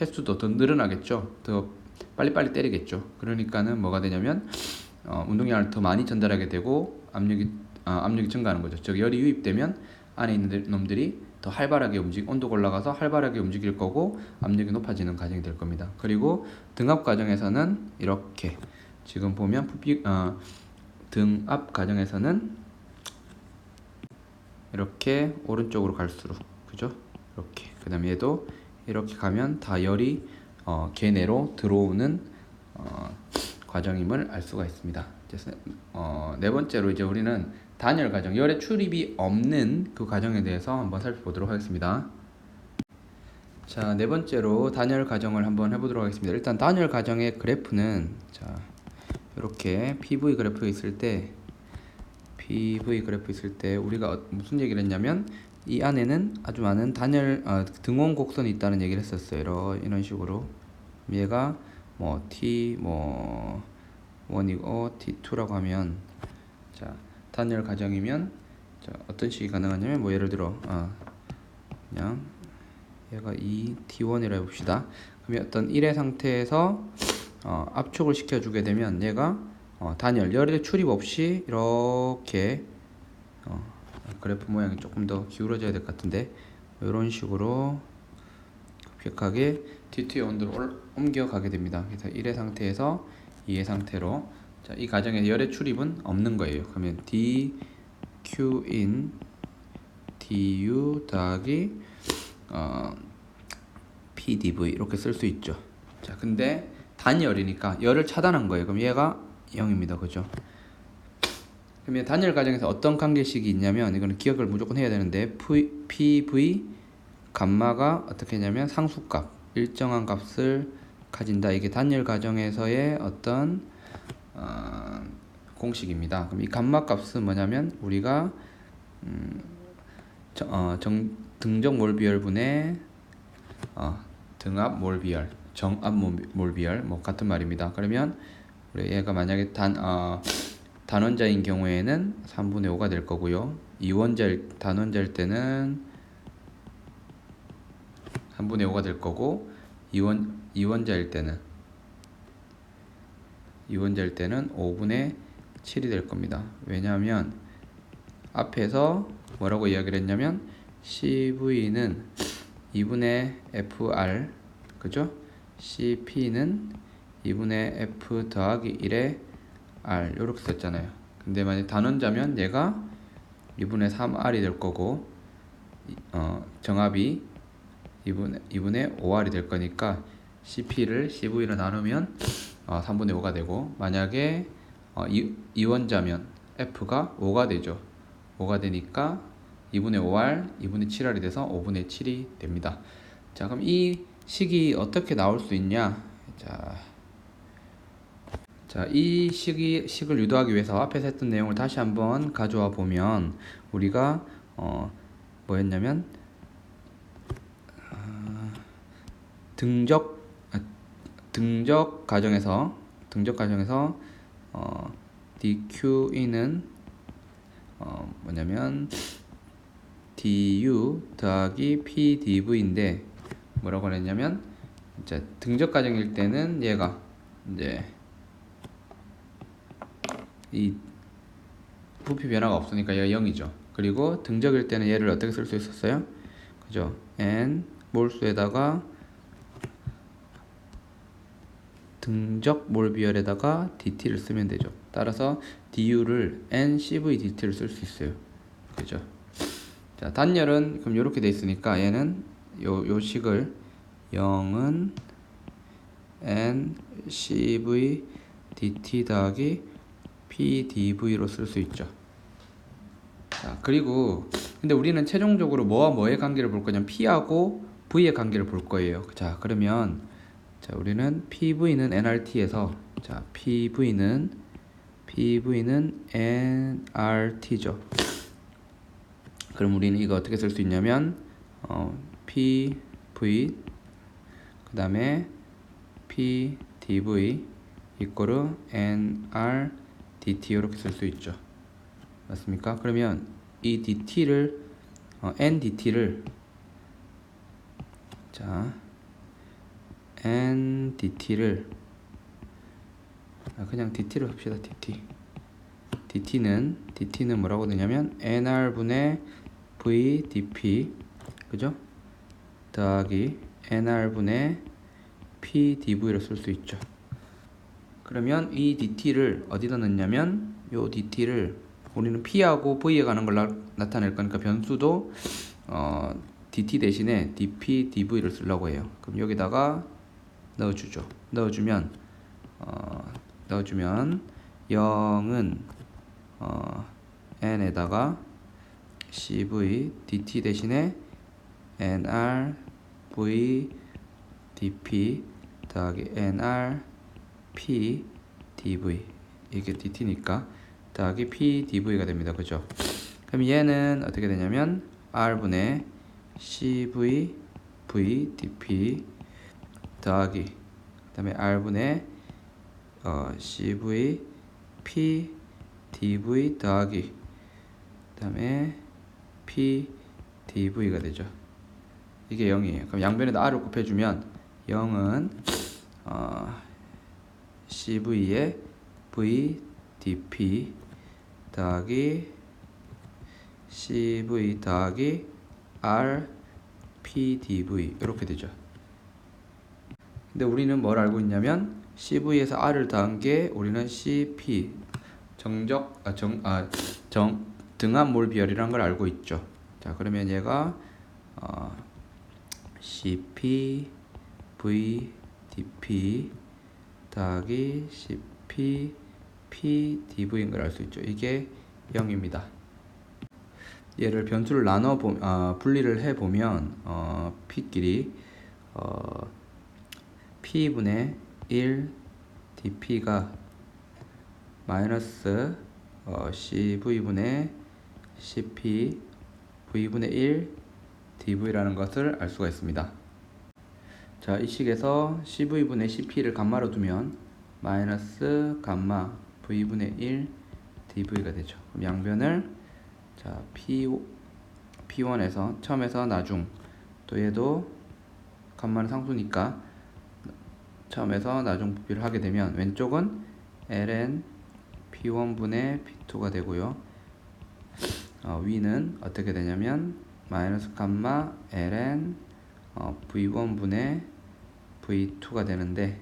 횟수도 더 늘어나겠죠. 더 빨리빨리 때리겠죠. 그러니까는 뭐가 되냐면 운동량을 더 많이 전달하게 되고 압력이 증가하는 거죠. 즉 열이 유입되면 안에 있는 놈들이 더 활발하게 온도가 올라가서 활발하게 움직일 거고 압력이 높아지는 과정이 될 겁니다. 그리고 등압 과정에서는 이렇게 지금 보면 등압 과정에서는 이렇게 오른쪽으로 갈수록, 그죠? 이렇게. 그 다음에 얘도 이렇게 가면 다 열이 걔네로 들어오는 과정임을 알 수가 있습니다. 네 번째로 이제 우리는 단열 과정, 열의 출입이 없는 그 과정에 대해서 한번 살펴보도록 하겠습니다. 자, 네 번째로 단열 과정을 한번 해보도록 하겠습니다. 일단 단열 과정의 그래프는, 자, 이렇게 PV 그래프가 있을 때 PV 그래프 있을 때 우리가 무슨 얘기를 했냐면 이 안에는 아주 많은 단열 등원 곡선이 있다는 얘기를 했었어요. 이런 식으로 얘가 뭐 T 뭐 1이고 T2라고 하면 자 단열 가정이면 자 어떤 식이 가능하냐면 뭐 예를 들어 그냥 얘가 2T1이라 해봅시다. 그러면 어떤 1의 상태에서 압축을 시켜주게 되면 얘가 단열, 열의 출입 없이 이렇게 그래프 모양이 조금 더 기울어져야 될 것 같은데 이런 식으로 급격하게 T2의 온도를 옮겨가게 됩니다. 그래서 1의 상태에서 2의 상태로 자, 이 과정에 열의 출입은 없는 거예요. 그러면 dqin du 더하기 pdv 이렇게 쓸 수 있죠. 자, 근데 단열이니까 열을 차단한 거예요. 그럼 얘가 0입니다. 그죠? 그러면 단열 과정에서 어떤 관계식이 있냐면 이거는 기억을 무조건 해야 되는데 PV 감마가 어떻게 했냐면 상수값 일정한 값을 가진다. 이게 단열 과정에서의 어떤 공식입니다. 그럼 이 감마 값은 뭐냐면 우리가 등적 몰 비열분의 등압 몰 비열, 정압 몰 비열 뭐 같은 말입니다. 그러면 우리 얘가 만약에 단원자인 경우에는 3분의 5가 될 거고요. 단원자일 때는 3분의 5가 될 거고 이원자일 때는 5분의 7이 될 겁니다. 왜냐하면 앞에서 뭐라고 이야기를 했냐면 CV는 2분의 FR 그죠? CP는 2분의 F 더하기 1의 R 이렇게 썼잖아요. 근데 만약 단원자면 얘가 2분의 3R이 될 거고 정압이 2분의 5R이 될 거니까 CP를 CV로 나누면 3분의 5가 되고 만약에 이원자면 F가 5가 되죠. 5가 되니까 2분의 5R, 2분의 7R이 돼서 5분의 7이 됩니다. 자, 그럼 이 식이 어떻게 나올 수 있냐? 자, 이 식을 유도하기 위해서 앞에서 했던 내용을 다시 한번 가져와 보면 우리가 뭐였냐면 등적 과정에서 dqe는 뭐냐면 du 더하기 pdv인데 뭐라고 그랬냐면 이제 등적 과정일 때는 얘가 이제 이 부피 변화가 없으니까 얘가 0이죠. 그리고 등적일 때는 얘를 어떻게 쓸 수 있었어요? 그죠? n 몰수에다가 등적 몰 비열에다가 dt를 쓰면 되죠. 따라서 du를 ncv dt를 쓸 수 있어요. 그죠? 자, 단열은 그럼 이렇게 돼 있으니까 얘는 요 식을 0은 ncv dt 더하기 pdv로 쓸 수 있죠. 자, 그리고 근데 우리는 최종적으로 뭐와 뭐의 관계를 볼 거냐면 p하고 v의 관계를 볼 거예요. 자, 그러면 자, 우리는 PV는 nRT에서 자, PV는 nRT죠. 그럼 우리는 이거 어떻게 쓸 수 있냐면 PV 그 다음에 PDV 이꼬르 nRDT 이렇게 쓸 수 있죠. 맞습니까? 그러면 이 DT를 nDT를 자 nDT를 그냥 DT를 합시다. DT는 뭐라고 되냐면 nR분의 VDP 그죠? 더하기 nR분의 PDV로 쓸 수 있죠. 그러면 이 DT를 어디다 넣냐면 요 DT를 우리는 P하고 V에 가는 걸 나타낼 거니까 변수도 DT 대신에 DP, DV를 쓰려고 해요. 그럼 여기다가 넣어주죠. 넣어주면 0은 n에다가 cv dt 대신에 nr v dp 더하기 nr p dv 이게 dt니까 더하기 P dV가 됩니다. 그죠? 그럼 얘는 어떻게 되냐면 R분의 CV V dP 더하기 그 다음에 R분의 CV P dV 더하기 그 다음에 P dV가 되죠. 이게 0이에요. 그럼 양변에다 R을 곱해주면 0은 CV의 V dP 더하기 CV 더하기 R P dV 이렇게 되죠. 근데 우리는 뭘 알고 있냐면 CV에서 R을 더한 게 우리는 CP 등한몰 비율이라는 걸 알고 있죠. 자, 그러면 얘가 CP V dP 더하기 CP P dV인 걸 알 수 있죠. 이게 0입니다. 얘를 변수를 분리를 해보면 P끼리 P분의 1 dP가 마이너스 CV분의 CP V분의 1 dV라는 것을 알 수가 있습니다. 자, 이 식에서 CV분의 CP를 감마로 두면 마이너스 감마 V분의 1 dV가 되죠. 그럼 양변을 자 P1에서 처음에서 나중 또 얘도 감마는 상수니까 처음에서 나중 부피를 하게 되면 왼쪽은 ln P1분의 P2가 되고요. 위는 어떻게 되냐면 마이너스 감마 ln V1분의 V2가 되는데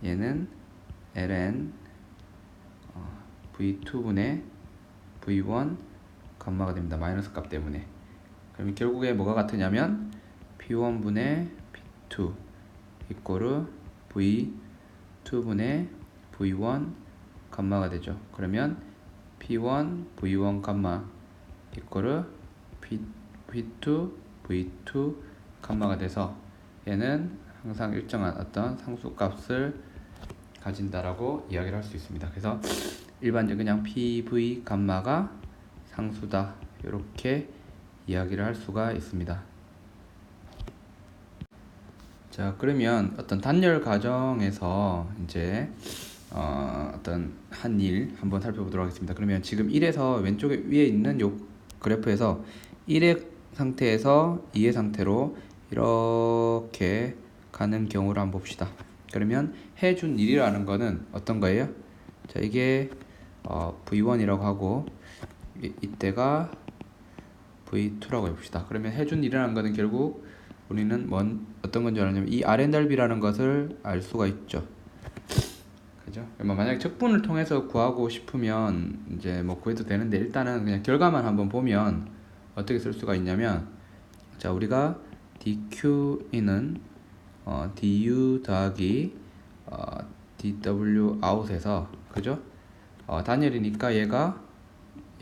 얘는 ln V2분의 V1 감마가 됩니다. 마이너스 값 때문에. 그럼 결국에 뭐가 같으냐면 P1분의 P2 이꼬르 V2분의 V1 감마가 되죠. 그러면 P1 V1 감마 이꼬르 P2 V2 감마가 돼서 얘는 항상 일정한 어떤 상수값을 가진다라고 이야기를 할 수 있습니다. 그래서 일반적으로 그냥 PV 감마가 상수다 이렇게 이야기를 할 수가 있습니다. 자, 그러면 어떤 단열 과정에서 이제 어떤 한 일 한번 살펴보도록 하겠습니다. 그러면 지금 1에서 왼쪽에 위에 있는 요 그래프에서 1의 상태에서 2의 상태로 이렇게 가는 경우를 한번 봅시다. 그러면 해준 일이라는 거는 어떤 거예요? 자, 이게 V1이라고 하고 이때가 V2라고 해봅시다. 그러면 해준 일이라는 거는 결국 우리는 어떤 건지 알았냐면 이 Rn 넓이라는 것을 알 수가 있죠. 그죠? 만약에 적분을 통해서 구하고 싶으면 이제 뭐 구해도 되는데 일단은 그냥 결과만 한번 보면 어떻게 쓸 수가 있냐면 자, 우리가 dq는 du 더하기 dw out에서 그죠? 단열이니까 얘가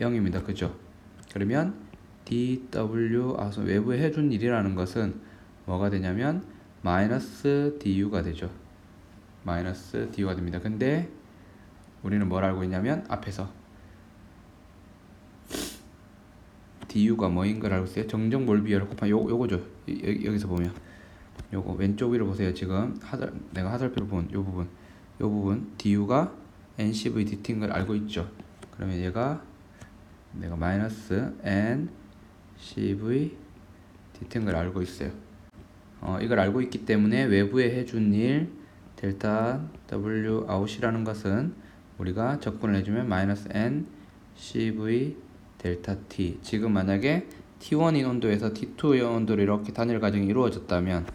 0입니다. 그죠? 그러면 dw out은 외부에 해준 일이라는 것은 뭐가 되냐면 마이너스 du가 되죠. 마이너스 du가 됩니다. 근데 우리는 뭘 알고 있냐면 앞에서 du가 뭐인 걸 알고 있어요? 정정몰 비율을 곱한 요거죠. 여기서 보면 요거 왼쪽 위로 보세요. 지금 내가 하살표로 본 요 부분 du가 ncv dt인 걸 알고 있죠. 그러면 얘가 내가 마이너스 ncv dt인 걸 알고 있어요. 이걸 알고 있기 때문에 외부에 해준 일 델타 w out이라는 것은 우리가 적분을 해주면 마이너스 n cv 델타 t. 지금 만약에 t1인 온도에서 t2의 온도로 이렇게 단열 과정이 이루어졌다면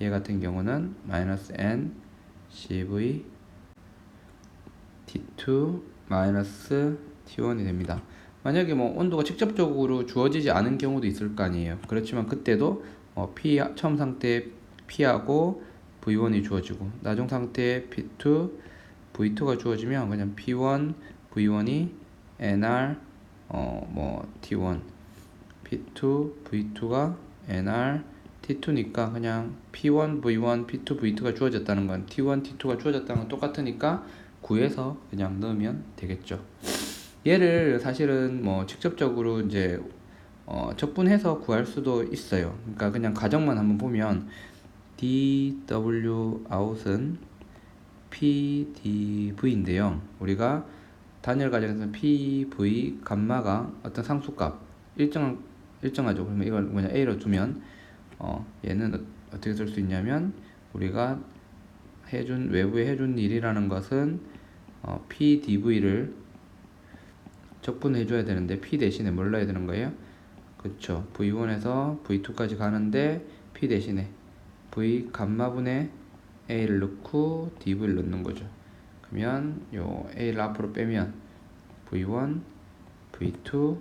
얘 같은 경우는 마이너스 n cv t2 마이너스 t1이 됩니다. 만약에 뭐 온도가 직접적으로 주어지지 않은 경우도 있을 거 아니에요. 그렇지만 그때도 처음 상태에 P하고 V1이 주어지고 나중 상태에 P2, V2가 주어지면 그냥 P1, V1이 NR T1, P2, V2가 NR T2니까 그냥 P1, V1, P2, V2가 주어졌다는 건 T1, T2가 주어졌다는 건 똑같으니까 구해서 그냥 넣으면 되겠죠. 얘를 사실은 뭐 직접적으로 이제 적분해서 구할 수도 있어요. 그러니까 그냥 가정만 한번 보면 dw out은 pdv인데요. 우리가 단열 과정에서 pv 감마가 어떤 상수값 일정하죠. 그러면 이걸 뭐냐 a로 두면 얘는 어떻게 쓸 수 있냐면 우리가 외부에 해준 일이라는 것은 pdv를 적분해 줘야 되는데 p 대신에 뭘 넣어야 되는 거예요? 그쵸. v1에서 v2까지 가는데 p 대신에 v 감마분의 a를 넣고 dv를 넣는 거죠. 그러면 요 a를 앞으로 빼면 v1, v2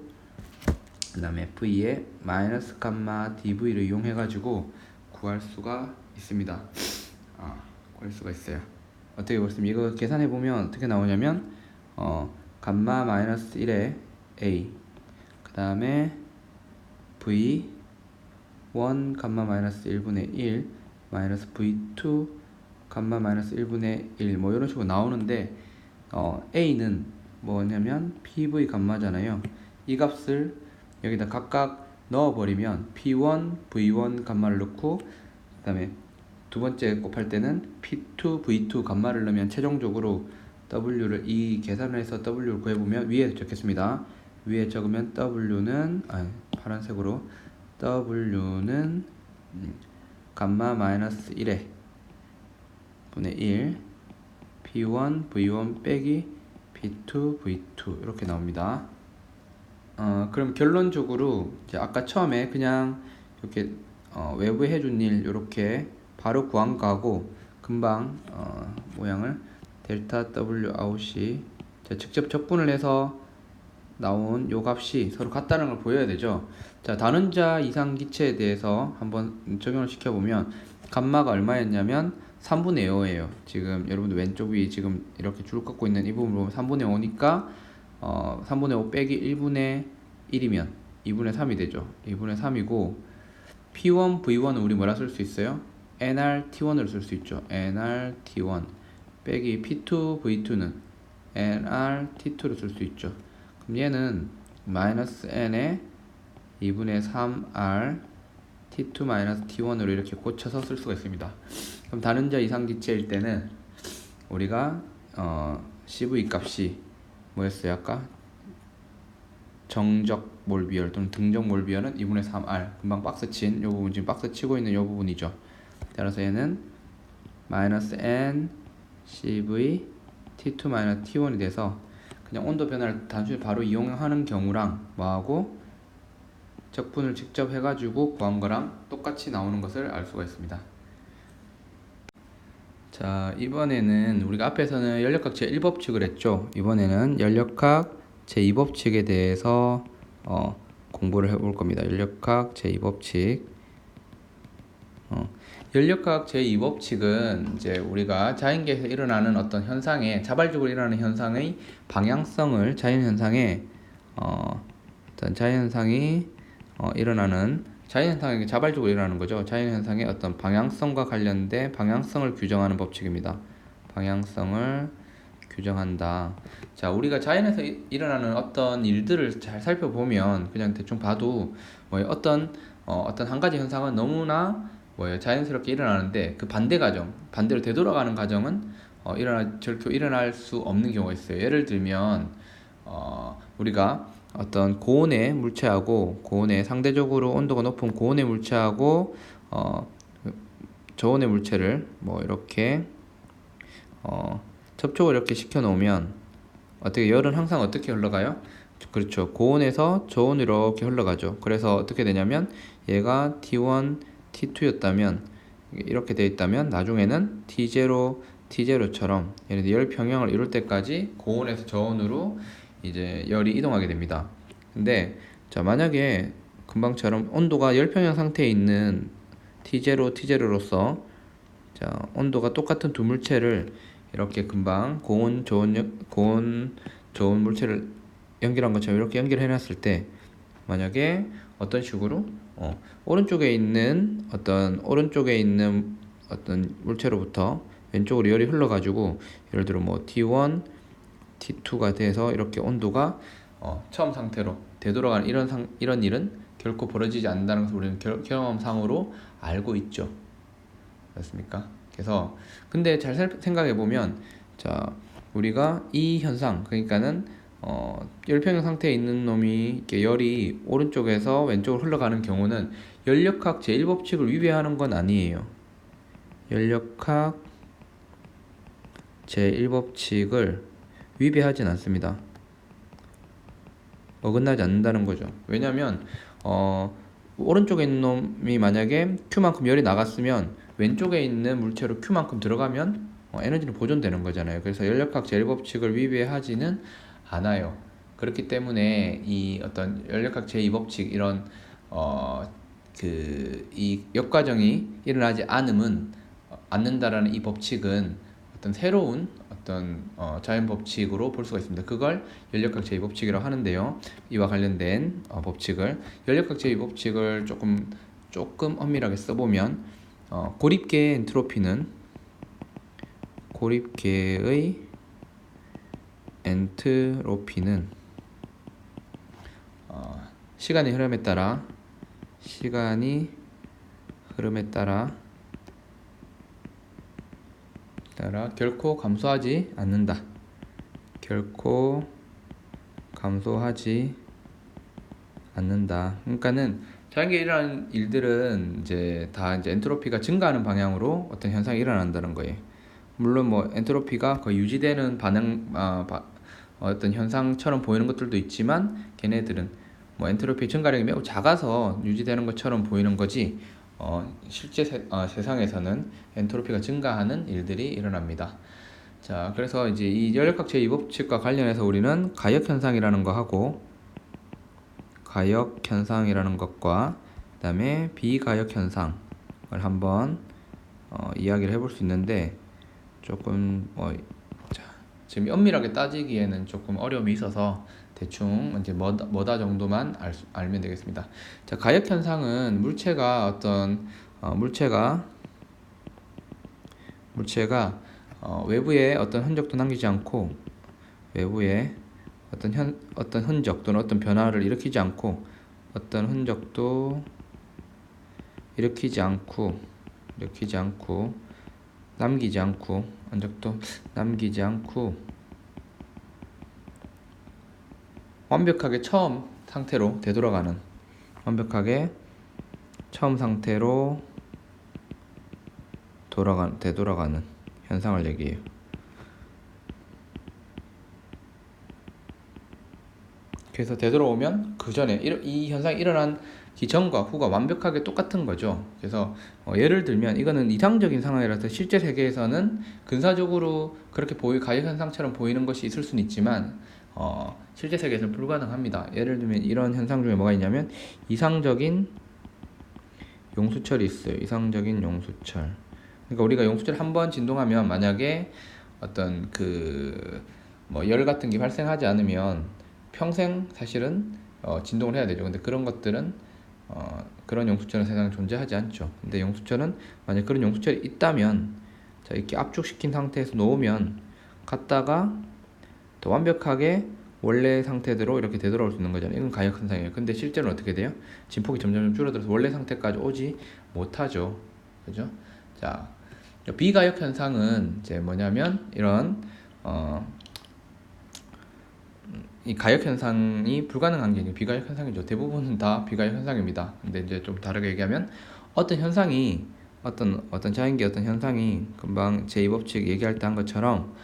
그 다음에 v의 마이너스 감마 dv를 이용해 가지고 구할 수가 있습니다. 구할 수가 있어요. 어떻게 보시면 이거 계산해 보면 어떻게 나오냐면 감마 마이너스 1에 a 그 다음에 v 1 감마 마이너스 1분의 1 마이너스 v2 감마 마이너스 1분의 1 뭐 이런 식으로 나오는데 a는 뭐냐면 pv 감마잖아요. 이 값을 여기다 각각 넣어버리면 p1 v1 감마를 넣고 그 다음에 두 번째 곱할 때는 p2 v2 감마를 넣으면 최종적으로 w를 이 계산을 해서 w를 구해보면 위에 적겠습니다. 위에 적으면 w는 파란색으로 w는 감마 마이너스 1에 분의 1 p1 v1 빼기 p2 v2 이렇게 나옵니다. 그럼 결론적으로 이제 아까 처음에 그냥 이렇게 외부에 해준 일 이렇게 바로 구한 거하고 금방 모양을 델타 w out이 직접 적분을 해서 나온 요 값이 서로 같다는 걸 보여야 되죠. 자, 단원자 이상 기체에 대해서 한번 적용을 시켜보면 감마가 얼마였냐면 3분의 5예요. 지금 여러분들 왼쪽 위 지금 이렇게 줄 긋고 있는 이 부분을 보면 3분의 5니까 3분의 5 빼기 1분의 1이면 2분의 3이 되죠. 2분의 3이고 P1, V1은 우리 뭐라 쓸 수 있어요? nRT1으로 쓸 수 있죠. nRT1 빼기 P2, V2는 nRT2로 쓸 수 있죠. 그럼 얘는 마이너스 n에 2분의 3R T2 마이너스 T1으로 이렇게 고쳐서 쓸 수가 있습니다. 그럼 다른자 이상기체일 때는 우리가 CV 값이 뭐였어요 아까? 정적 몰비열 또는 등적 몰비열은 2분의 3R 금방 박스 친 요 부분 지금 박스 치고 있는 요 부분이죠. 따라서 얘는 마이너스 n CV T2 마이너스 T1이 돼서 그냥 온도 변화를 단순히 바로 이용하는 경우랑 뭐하고 적분을 직접 해가지고 구한 거랑 똑같이 나오는 것을 알 수가 있습니다. 자, 이번에는 우리가 앞에서는 연력학 제1법칙을 했죠. 이번에는 연력학 제2법칙에 대해서 공부를 해볼 겁니다. 연력학 제2법칙. 연력학 제2법칙은 이제 우리가 자연계에서 일어나는 어떤 현상에 자발적으로 일어나는 현상의 방향성을 자연현상에 어떤 자연현상이 일어나는 자연현상이 자발적으로 일어나는 거죠. 자연현상의 어떤 방향성과 관련된 방향성을 규정하는 법칙입니다. 방향성을 규정한다. 자, 우리가 자연에서 일어나는 어떤 일들을 잘 살펴보면 그냥 대충 봐도 어떤 한 가지 현상은 너무나 자연스럽게 일어나는데 그 반대 과정, 반대로 되돌아가는 과정은 절대 일어날 수 없는 경우가 있어요. 예를 들면 우리가 어떤 고온의 물체하고 고온의 상대적으로 온도가 높은 고온의 물체하고 저온의 물체를 이렇게 접촉을 이렇게 시켜 놓으면 어떻게 열은 항상 어떻게 흘러가요? 그렇죠. 고온에서 저온으로 이렇게 흘러가죠. 그래서 어떻게 되냐면 얘가 T1, T2였다면 이렇게 되어 있다면 나중에는 T0처럼 얘네들 열 평형을 이룰 때까지 고온에서 저온으로 이제 열이 이동하게 됩니다. 근데 자, 만약에 금방처럼 온도가 열평형 상태에 있는 T0로서 자, 온도가 똑같은 두 물체를 이렇게 금방 고온, 저온 물체를 연결한 것처럼 이렇게 연결해 놨을 때 만약에 어떤 식으로 오른쪽에 있는 어떤 물체로부터 왼쪽으로 열이 흘러가지고 예를 들어 뭐 T1, T2가 돼서 이렇게 온도가 처음 상태로 되돌아가는 이런 일은 결코 벌어지지 않는다는 것을 우리는 경험상으로 알고 있죠. 맞습니까? 그래서 근데 잘 생각해 보면 자 우리가 이 현상 그러니까는 열평형 상태에 있는 놈이 이렇게 열이 오른쪽에서 왼쪽으로 흘러가는 경우는 연력학 제1법칙을 위배하는 건 아니에요. 연력학 제1법칙을 위배하진 않습니다. 어긋나지 않는다는 거죠. 왜냐면 오른쪽에 있는 놈이 만약에 Q만큼 열이 나갔으면 왼쪽에 있는 물체로 Q만큼 들어가면 에너지는 보존되는 거잖아요. 그래서 연력학 제1법칙을 위배하지는 않아요. 그렇기 때문에 이 어떤 연력학 제2법칙 이런 이 역과정이 일어나지 않는다라는 이 법칙은 어떤 새로운 어떤 자연 법칙으로 볼 수가 있습니다. 그걸 연력학 제2법칙이라고 하는데요. 이와 관련된 법칙을 연력학 제2법칙을 조금 엄밀하게 써보면 고립계의 엔트로피는 시간의 흐름에 따라 결코 감소하지 않는다. 그러니까는 자연계에 일어나는 일들은 이제 엔트로피가 증가하는 방향으로 어떤 현상이 일어난다는 거예요. 물론 뭐 엔트로피가 거의 유지되는 어떤 현상처럼 보이는 것들도 있지만 걔네들은 뭐 엔트로피 증가량이 매우 작아서 유지되는 것처럼 보이는 거지 실제 세상에서는 엔트로피가 증가하는 일들이 일어납니다. 자, 그래서 이제 이 연력학 제2법칙과 관련해서 우리는 가역현상이라는 것과 그다음에 비가역현상을 한번 이야기를 해볼 수 있는데 조금 지금 엄밀하게 따지기에는 조금 어려움이 있어서 대충 이제 뭐다 정도만 알면 되겠습니다. 자, 가역 현상은 물체가 외부에 어떤 흔적도 남기지 않고 외부에 어떤 흔적 또는 어떤 변화를 일으키지 않고 어떤 흔적도 일으키지 않고 흔적도 남기지 않고 완벽하게 처음 상태로 되돌아가는 되돌아가는 현상을 얘기해요. 그래서 되돌아오면 그 전에 이 현상이 일어난 전과 후가 완벽하게 똑같은 거죠. 그래서 예를 들면 이거는 이상적인 상황이라서 실제 세계에서는 근사적으로 그렇게 가역 현상처럼 보이는 것이 있을 수는 있지만 실제 세계에서는 불가능합니다. 예를 들면 이런 현상 중에 뭐가 있냐면 이상적인 용수철이 있어요. 이상적인 용수철. 그러니까 우리가 용수철 한번 진동하면 만약에 어떤 열 같은 게 발생하지 않으면 평생 사실은 진동을 해야 되죠. 근데 그런 것들은 그런 용수철은 세상에 존재하지 않죠. 근데 용수철은 만약 그런 용수철이 있다면 이렇게 압축시킨 상태에서 놓으면 갔다가 더 완벽하게 원래 상태대로 이렇게 되돌아올 수 있는 거잖아요. 이건 가역 현상이에요. 근데 실제로는 어떻게 돼요? 진폭이 점점 줄어들어서 원래 상태까지 오지 못하죠. 그죠? 자, 비가역 현상은 이제 뭐냐면 이런 이 가역 현상이 불가능한 게 비가역 현상이죠. 대부분은 다 비가역 현상입니다. 근데 이제 좀 다르게 얘기하면 어떤 현상이 어떤 자연계 어떤 현상이 금방 제2법칙 얘기할 때 한 것처럼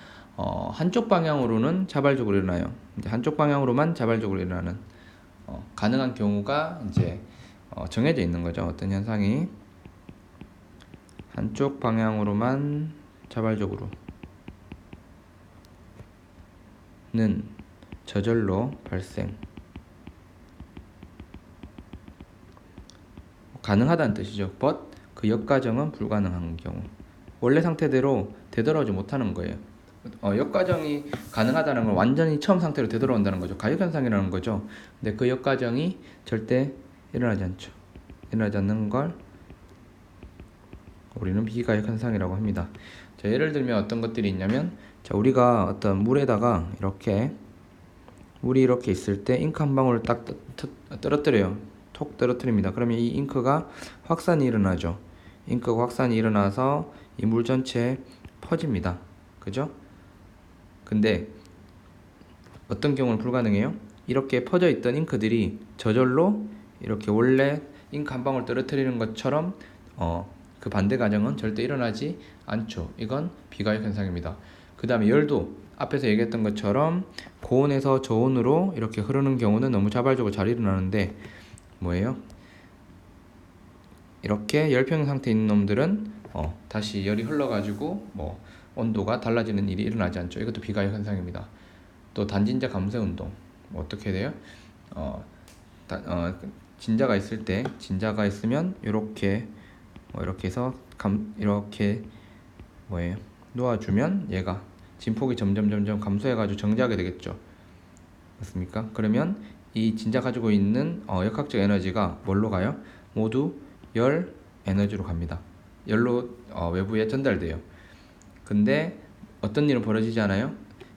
한쪽 방향으로는 자발적으로 일어나요. 이제 한쪽 방향으로만 자발적으로 일어나는 가능한 경우가 이제 정해져 있는 거죠. 어떤 현상이 한쪽 방향으로만 자발적으로는 저절로 발생 가능하다는 뜻이죠. but 그 역과정은 불가능한 경우 원래 상태대로 되돌아오지 못하는 거예요. 역과정이 가능하다는 건 완전히 처음 상태로 되돌아온다는 거죠. 가역현상이라는 거죠. 근데 그 역과정이 절대 일어나지 않죠. 일어나지 않는 걸 우리는 비가역현상이라고 합니다. 자, 예를 들면 어떤 것들이 있냐면, 자, 우리가 어떤 물에다가 이렇게 물이 이렇게 있을 때 잉크 한 방울을 딱 떨어뜨려요. 톡 떨어뜨립니다. 그러면 이 잉크가 확산이 일어나죠. 잉크가 확산이 일어나서 이 물 전체에 퍼집니다. 그죠? 근데 어떤 경우는 불가능해요? 이렇게 퍼져 있던 잉크들이 저절로 이렇게 원래 잉크 한 방울 떨어뜨리는 것처럼 그 반대 과정은 절대 일어나지 않죠. 이건 비가역 현상입니다. 그 다음에 열도 앞에서 얘기했던 것처럼 고온에서 저온으로 이렇게 흐르는 경우는 너무 자발적으로 잘 일어나는데 뭐예요? 이렇게 열평형 상태에 있는 놈들은 다시 열이 흘러가지고 뭐 온도가 달라지는 일이 일어나지 않죠. 이것도 비가역 현상입니다. 또 단진자 감쇄 운동 어떻게 돼요? 진자가 있을 때 진자가 있으면 이렇게 이렇게 해서 이렇게 뭐예요? 놓아주면 얘가 진폭이 점점 감소해가지고 정지하게 되겠죠. 맞습니까? 그러면 이 진자 가지고 있는 역학적 에너지가 뭘로 가요? 모두 열 에너지로 갑니다. 열로 외부에 전달돼요. 근데 어떤 일은 벌어지지 않아요?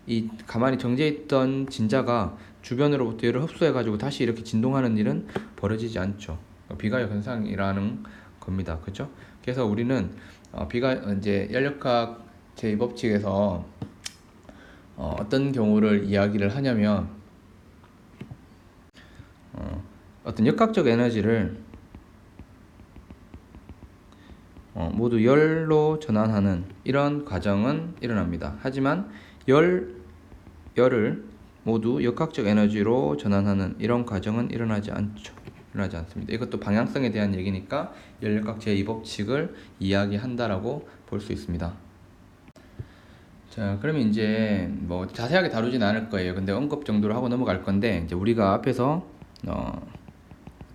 이 가만히 정지해 있던 진자가 주변으로부터 열을 흡수해가지고 다시 이렇게 진동하는 일은 벌어지지 않죠. 비가역 현상이라는 겁니다. 그렇죠? 그래서 우리는 이제 열역학 제2법칙에서 어떤 경우를 이야기를 하냐면 어떤 역학적 에너지를 모두 열로 전환하는 이런 과정은 일어납니다. 하지만 열을 모두 역학적 에너지로 전환하는 이런 과정은 일어나지 않습니다. 이것도 방향성에 대한 얘기니까 열역학 제2법칙을 이야기한다라고 볼 수 있습니다. 자, 그러면 이제 뭐 자세하게 다루진 않을 거예요. 근데 언급 정도로 하고 넘어갈 건데, 이제 우리가 앞에서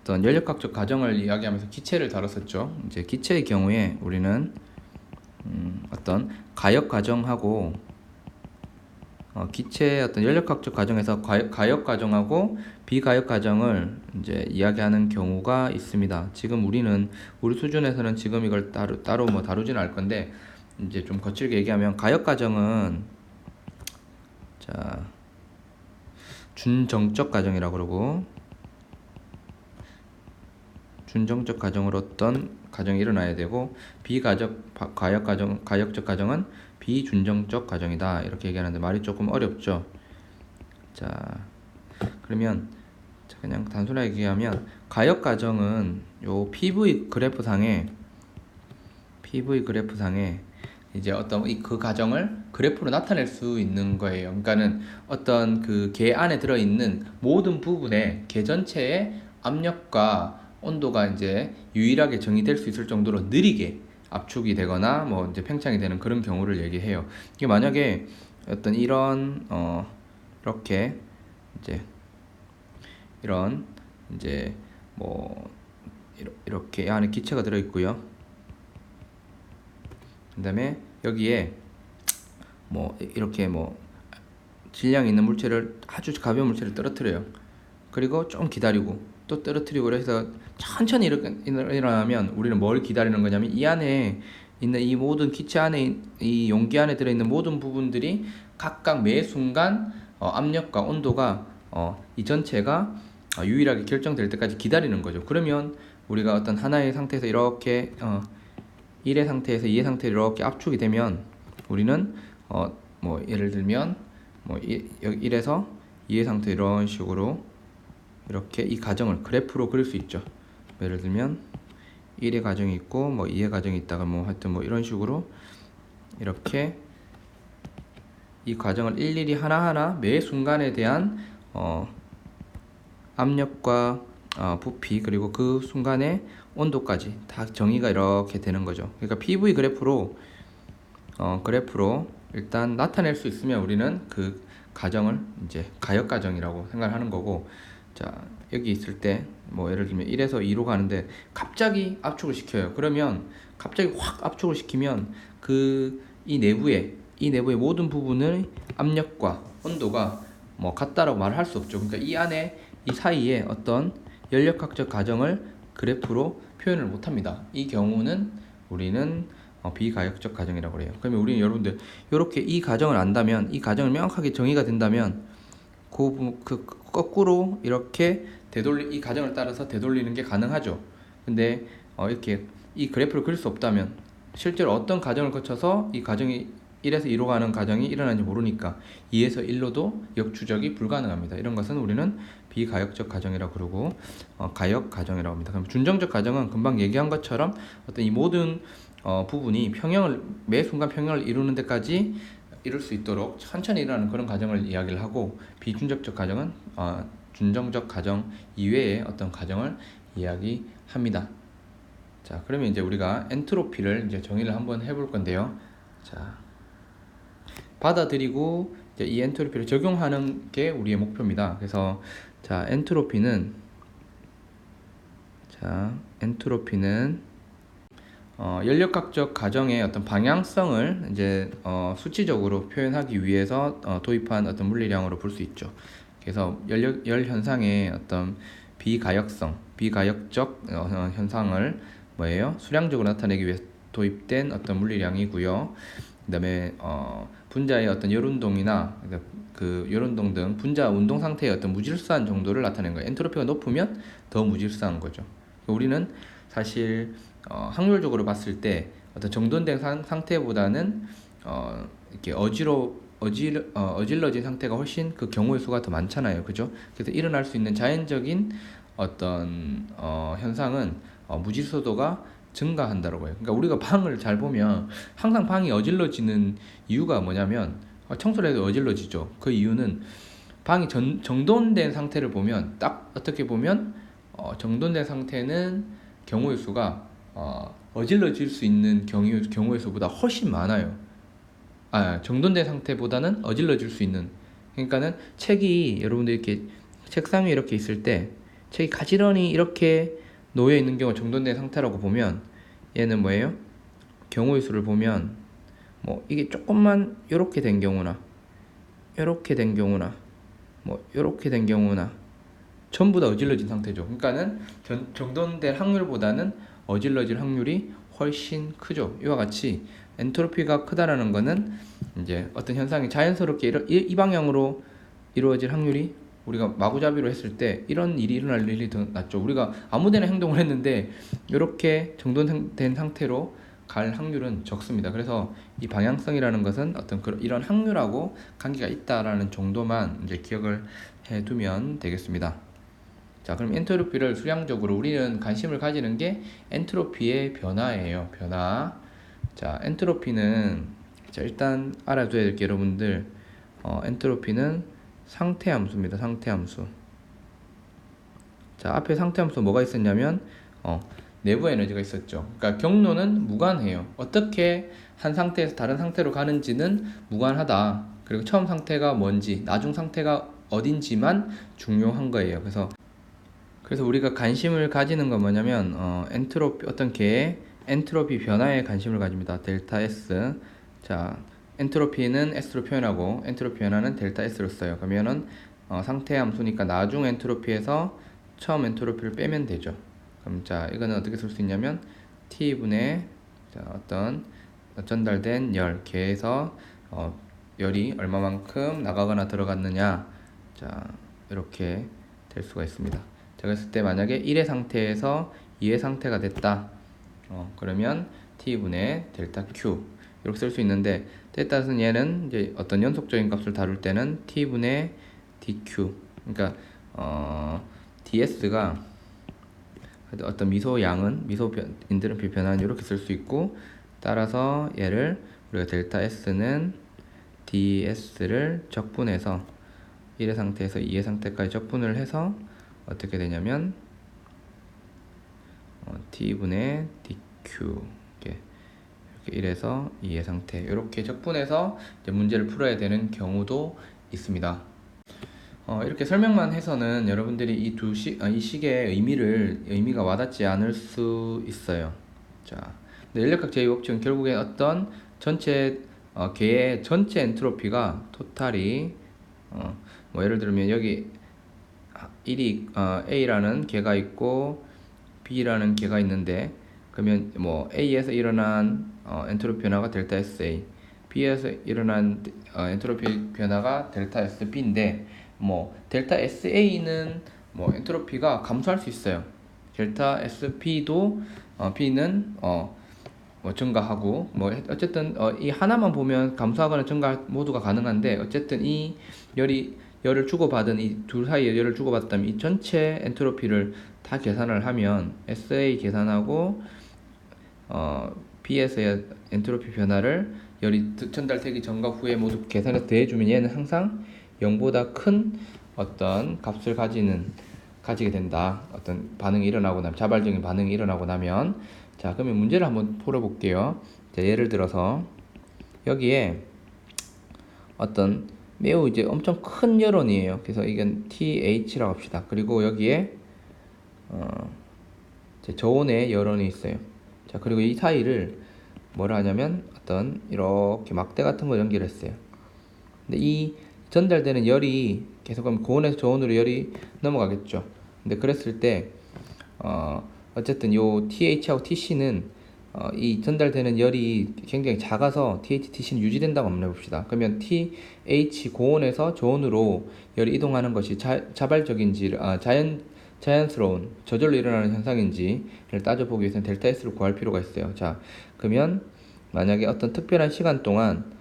어떤 열역학적 가정을 이야기하면서 기체를 다뤘었죠. 이제 기체의 경우에 우리는 어떤 가역 가정하고 기체의 어떤 열역학적 가정에서 가역 가정하고 비가역 가정을 이제 이야기하는 경우가 있습니다. 지금 우리 수준에서는 지금 이걸 따로 뭐 다루지는 않을 건데, 이제 좀 거칠게 얘기하면 가역 가정은 자 준정적 가정이라고 그러고, 준정적 가정으로 어떤 가정이 일어나야 되고, 가역적 가정은 비준정적 가정이다 이렇게 얘기하는데 말이 조금 어렵죠. 자, 그러면 그냥 단순하게 얘기하면 가역 가정은 요 PV 그래프상에 이제 어떤 그 가정을 그래프로 나타낼 수 있는 거예요. 그러니까는 어떤 그 개 안에 들어있는 모든 부분에 개 전체의 압력과 온도가 이제 유일하게 정의될 수 있을 정도로 느리게 압축이 되거나 뭐 이제 팽창이 되는 그런 경우를 얘기해요. 이게 만약에 어떤 이런 이렇게 이제 뭐 이렇게 안에 기체가 들어 있고요. 그다음에 여기에 뭐 이렇게 뭐 질량이 있는 물체를, 아주 가벼운 물체를 떨어뜨려요. 그리고 좀 기다리고 또 떨어뜨리고, 그래서 천천히 일어나면 우리는 뭘 기다리는 거냐면 이 안에 있는 이 모든 기체 안에, 이 용기 안에 들어있는 모든 부분들이 각각 매 순간 압력과 온도가 이 전체가 유일하게 결정될 때까지 기다리는 거죠. 그러면 우리가 어떤 하나의 상태에서 이렇게 1의 상태에서 2의 상태로 이렇게 압축이 되면 우리는 뭐 예를 들면 뭐 1에서 2의 상태 이런 식으로 이렇게 이 가정을 그래프로 그릴 수 있죠. 예를 들면 1의 가정이 있고 뭐 2의 가정이 있다가 뭐 하여튼 뭐 이런 식으로 이렇게 이 과정을 일일이 하나하나 매 순간에 대한 압력과 부피 그리고 그 순간의 온도까지 다 정의가 이렇게 되는 거죠. 그러니까 PV 그래프로 일단 나타낼 수 있으면 우리는 그 가정을 이제 가역 가정이라고 생각하는 거고, 자 여기 있을 때 뭐 예를 들면 1에서 2로 가는데 갑자기 압축을 시켜요. 그러면 갑자기 확 압축을 시키면 이 내부의 모든 부분의 압력과 온도가 뭐 같다라고 말을 할 수 없죠. 그러니까 이 안에 이 사이에 어떤 열역학적 가정을 그래프로 표현을 못합니다. 이 경우는 우리는 비가역적 가정이라고 그래요. 그러면 우리는 여러분들 이렇게 이 가정을 안다면, 이 가정을 명확하게 정의가 된다면 그 거꾸로 이렇게 이 가정을 따라서 되돌리는 게 가능하죠. 근데 이렇게 이 그래프를 그릴 수 없다면, 실제로 어떤 가정을 거쳐서 이 가정이 1에서 2로 가는 가정이 일어나는지 모르니까 2에서 1로도 역추적이 불가능합니다. 이런 것은 우리는 비가역적 가정이라고 그러고 가역 가정이라고 합니다. 그럼 준정적 가정은 금방 얘기한 것처럼 어떤 이 모든 부분이 매 순간 평형을 이루는 데까지 이룰 수 있도록 천천히 일어나는 그런 가정을 이야기를 하고, 비준정적 가정은 준정적 가정 이외의 어떤 가정을 이야기합니다. 자, 그러면 이제 우리가 엔트로피를 이제 정의를 한번 해볼 건데요. 자, 받아들이고 이제 이 엔트로피를 적용하는 게 우리의 목표입니다. 그래서 자, 엔트로피는 연력학적 가정의 어떤 방향성을 이제 수치적으로 표현하기 위해서 도입한 어떤 물리량으로 볼 수 있죠. 그래서 열 현상의 어떤 비가역적 현상을 수량적으로 나타내기 위해 도입된 어떤 물리량이고요. 그다음에 분자의 어떤 열운동이나 그 열운동 등 분자 운동 상태의 어떤 무질서한 정도를 나타내는 거예요. 엔트로피가 높으면 더 무질서한 거죠. 우리는 사실 확률적으로 봤을 때 어떤 정돈된 상태보다는 이렇게 어질러진 상태가 훨씬 그 경우의 수가 더 많잖아요, 그죠? 그래서 일어날 수 있는 자연적인 어떤 현상은 무질서도가 증가한다고 해요. 그러니까 우리가 방을 잘 보면 항상 방이 어질러지는 이유가 뭐냐면, 청소를 해도 어질러지죠. 그 이유는 방이 정돈된 상태를 보면, 딱 어떻게 보면 정돈된 상태는 경우의 수가 어질러질 수 있는 경우의 수보다 훨씬 많아요. 정돈된 상태보다는 어질러질 수 있는. 그러니까는 책이 여러분들 이렇게 책상 위에 이렇게 있을 때 책이 가지런히 이렇게 놓여 있는 경우 정돈된 상태라고 보면, 얘는 뭐예요? 경우의 수를 보면 뭐 이게 조금만 이렇게 된 경우나 이렇게 된 경우나 뭐 이렇게 된 경우나 전부 다 어질러진 상태죠. 그러니까는 정돈될 확률보다는 어질러질 확률이 훨씬 크죠. 이와 같이 엔트로피가 크다라는 거는 이제 어떤 현상이 자연스럽게 이 방향으로 이루어질 확률이, 우리가 마구잡이로 했을 때 이런 일이 일어날 일이 더 낫죠. 우리가 아무데나 행동을 했는데 이렇게 정돈된 상태로 갈 확률은 적습니다. 그래서 이 방향성이라는 것은 어떤 이런 확률하고 관계가 있다라는 정도만 이제 기억을 해두면 되겠습니다. 자, 그럼 엔트로피를 수량적으로 우리는 관심을 가지는 게 엔트로피의 변화예요. 변화. 자, 엔트로피는 일단 알아둬야 될 게, 여러분들 엔트로피는 상태함수입니다. 상태함수. 자, 앞에 상태함수 뭐가 있었냐면 내부 에너지가 있었죠. 그러니까 경로는 무관해요. 어떻게 한 상태에서 다른 상태로 가는지는 무관하다. 그리고 처음 상태가 뭔지, 나중 상태가 어딘지만 중요한 거예요. 그래서 우리가 관심을 가지는 건 뭐냐면 엔트로피, 어떤 개의 엔트로피 변화에 관심을 가집니다. 델타 S. 자, 엔트로피는 S로 표현하고 엔트로피 변화는 델타 S로 써요. 그러면은 상태 함수니까 나중 엔트로피에서 처음 엔트로피를 빼면 되죠. 그럼 자, 이거는 어떻게 쓸 수 있냐면 T분의 어떤 전달된 열, 개에서 열이 얼마만큼 나가거나 들어갔느냐, 자, 이렇게 될 수가 있습니다. 자, 그랬을 때 만약에 1의 상태에서 2의 상태가 됐다, 그러면 T분의 델타 Q 이렇게 쓸 수 있는데, 때에 따라서는 얘는 이제 어떤 연속적인 값을 다룰 때는 T분의 DQ, 그러니까 DS가 어떤 미소 인드름피 변화는 이렇게 쓸 수 있고, 따라서 얘를 우리가 델타 S는 DS를 적분해서 1의 상태에서 2의 상태까지 적분을 해서 어떻게 되냐면 T분의 DQ, 이렇게 1에서 2의 상태 이렇게 적분해서 이제 문제를 풀어야 되는 경우도 있습니다. 이렇게 설명만 해서는 여러분들이 이 식의 의미가 와닿지 않을 수 있어요. 자, 연력학 제2법칙은 결국엔 어떤 개의 전체 엔트로피가 토탈이 뭐 예를 들면 여기 A라는 개가 있고 B라는 개가 있는데 그러면 뭐 A에서 일어난 엔트로피 변화가 델타 SA, B에서 일어난 엔트로피 변화가 델타 SB인데 뭐 델타 SA는 뭐 엔트로피가 감소할 수 있어요. 델타 SP도 B는 뭐 증가하고 뭐 어쨌든 이 하나만 보면 감소하거나 증가 모두가 가능한데 어쨌든 이 열을 주고받은 이 둘 사이에 열을 주고받았다면 이 전체 엔트로피를 다 계산을 하면 SA 계산하고 B에서의 엔트로피 변화를 열이 전달되기 전과 후에 모두 계산해서 더해주면 얘는 항상 0보다 큰 어떤 값을 가지게 된다. 어떤 반응이 일어나고 나면, 자발적인 반응이 일어나고 나면. 자, 그러면 문제를 한번 풀어볼게요. 자, 예를 들어서 여기에 어떤 매우 이제 엄청 큰 여론이에요. 그래서 이건 TH라고 합시다. 그리고 여기에 저온의 여론이 있어요. 자, 그리고 이 사이를 뭐라 하냐면 어떤 이렇게 막대 같은 거 연결했어요. 근데 이 전달되는 열이 계속 그럼 고온에서 저온으로 열이 넘어가겠죠. 근데 그랬을 때 어쨌든 요 TH하고 TC는 이 전달되는 열이 굉장히 작아서 TH, TC는 유지된다고 한번 해봅시다. 그러면 TH 고온에서 저온으로 열이 이동하는 것이 자발적인지 자연스러운 저절로 일어나는 현상인지를 따져보기 위해서는 델타 S를 구할 필요가 있어요. 자, 그러면 만약에 어떤 특별한 시간 동안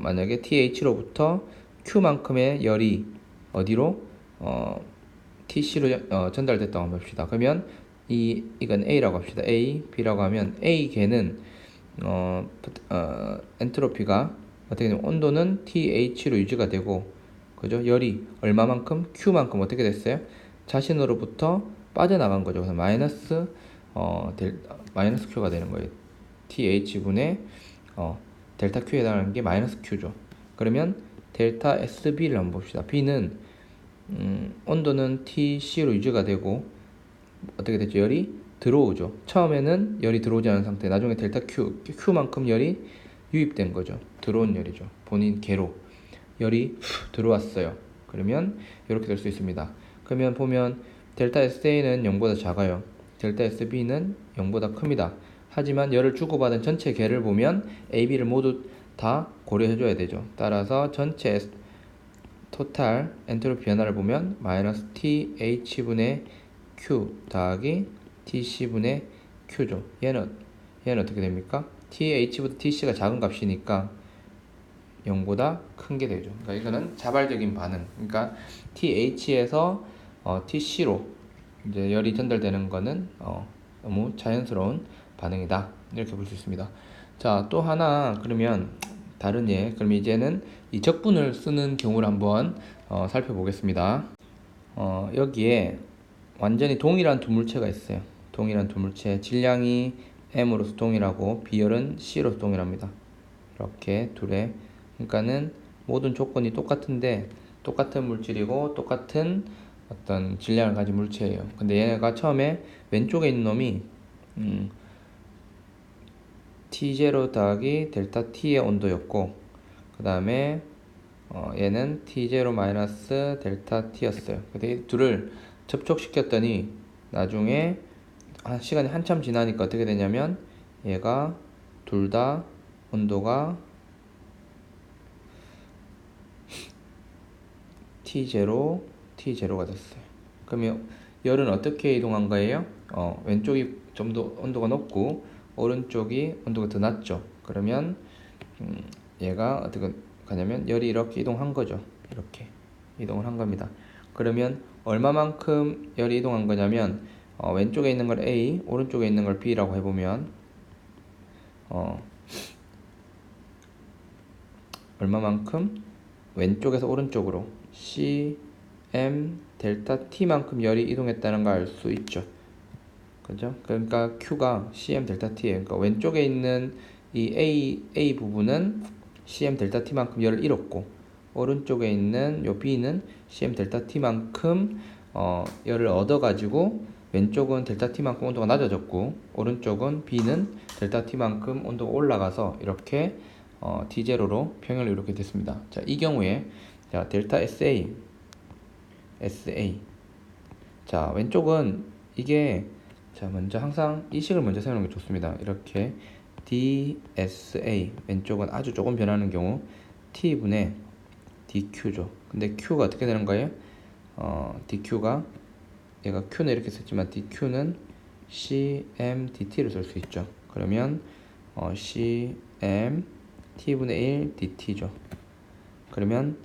만약에 TH로부터 Q만큼의 열이 어디로 TC로 전달됐다고 한번 봅시다. 그러면 이건 A라고 합시다. A, B라고 하면 A 개는 엔트로피가 어떻게 되면 온도는 TH로 유지가 되고 그죠? 열이 얼마만큼 Q만큼 어떻게 됐어요? 자신으로부터 빠져나간 거죠. 그래서 마이너스 Q가 되는 거예요. TH분의 델타 Q에 해당하는 게 마이너스 Q죠. 그러면 델타 SB를 한번 봅시다. B는 온도는 TC로 유지가 되고 어떻게 됐죠? 열이 들어오죠. 처음에는 열이 들어오지 않은 상태, 나중에 델타 Q만큼 열이 유입된 거죠. 들어온 열이죠. 본인 개로 열이 들어왔어요. 그러면 이렇게 될 수 있습니다. 그러면 보면 델타 SA는 0보다 작아요. 델타 SB는 0보다 큽니다. 하지만 열을 주고받은 전체 개를 보면 AB를 모두 다 고려해줘야 되죠. 따라서 전체 토탈 엔트로피 변화를 보면 마이너스 TH분의 Q 더하기 TC분의 Q죠. 얘는 어떻게 됩니까? TH보다 TC가 작은 값이니까 0보다 큰 게 되죠. 그러니까 이거는 자발적인 반응. 그러니까 TH에서 TC로 이제 열이 전달되는 거는 너무 자연스러운 반응이다. 이렇게 볼 수 있습니다. 자, 또 하나 그러면 다른 예. 그럼 이제는 이 적분을 쓰는 경우를 한번 살펴보겠습니다. 여기에 완전히 동일한 두 물체가 있어요. 동일한 두 물체. 질량이 M으로서 동일하고 비열은 C로서 동일합니다. 이렇게 둘의 그러니까는 모든 조건이 똑같은데 똑같은 물질이고 똑같은 어떤 질량을 가진 물체예요. 근데 얘네가 처음에 왼쪽에 있는 놈이 T0 더하기 델타 T의 온도였고 그 다음에 얘는 T0 마이너스 델타 T였어요. 근데 이 둘을 접촉시켰더니 나중에 시간이 한참 지나니까 어떻게 되냐면 얘가 둘 다 온도가 T0가 됐어요. 그러면 열은 어떻게 이동한 거예요? 왼쪽이 좀 더 온도가 높고 오른쪽이 온도가 더 낮죠. 그러면 얘가 어떻게 가냐면 열이 이렇게 이동한 거죠. 이렇게 이동을 한 겁니다. 그러면 얼마만큼 열이 이동한 거냐면 왼쪽에 있는 걸 A, 오른쪽에 있는 걸 B라고 해보면 얼마만큼 왼쪽에서 오른쪽으로 CM 델타 T만큼 열이 이동했다는 걸 알 수 있죠. 그죠? 그러니까 Q가 CM 델타 T예요. 그러니까 왼쪽에 있는 이 A 부분은 CM 델타 T만큼 열을 잃었고 오른쪽에 있는 요 B는 CM 델타 T만큼 열을 얻어가지고 왼쪽은 델타 T만큼 온도가 낮아졌고 오른쪽은 B는 델타 T만큼 온도가 올라가서 이렇게 T0로 평열이 이렇게 됐습니다. 자, 이 경우에 자, 델타 SA 자, 왼쪽은 이게 자, 먼저 항상 이 식을 먼저 세우는 게 좋습니다. 이렇게 DSA 왼쪽은 아주 조금 변하는 경우 T분의 DQ죠. 근데 Q가 어떻게 되는 거예요? DQ가 얘가 Q는 이렇게 썼지만 DQ는 CMDT를 쓸 수 있죠. 그러면 CM T분의 1 DT죠. 그러면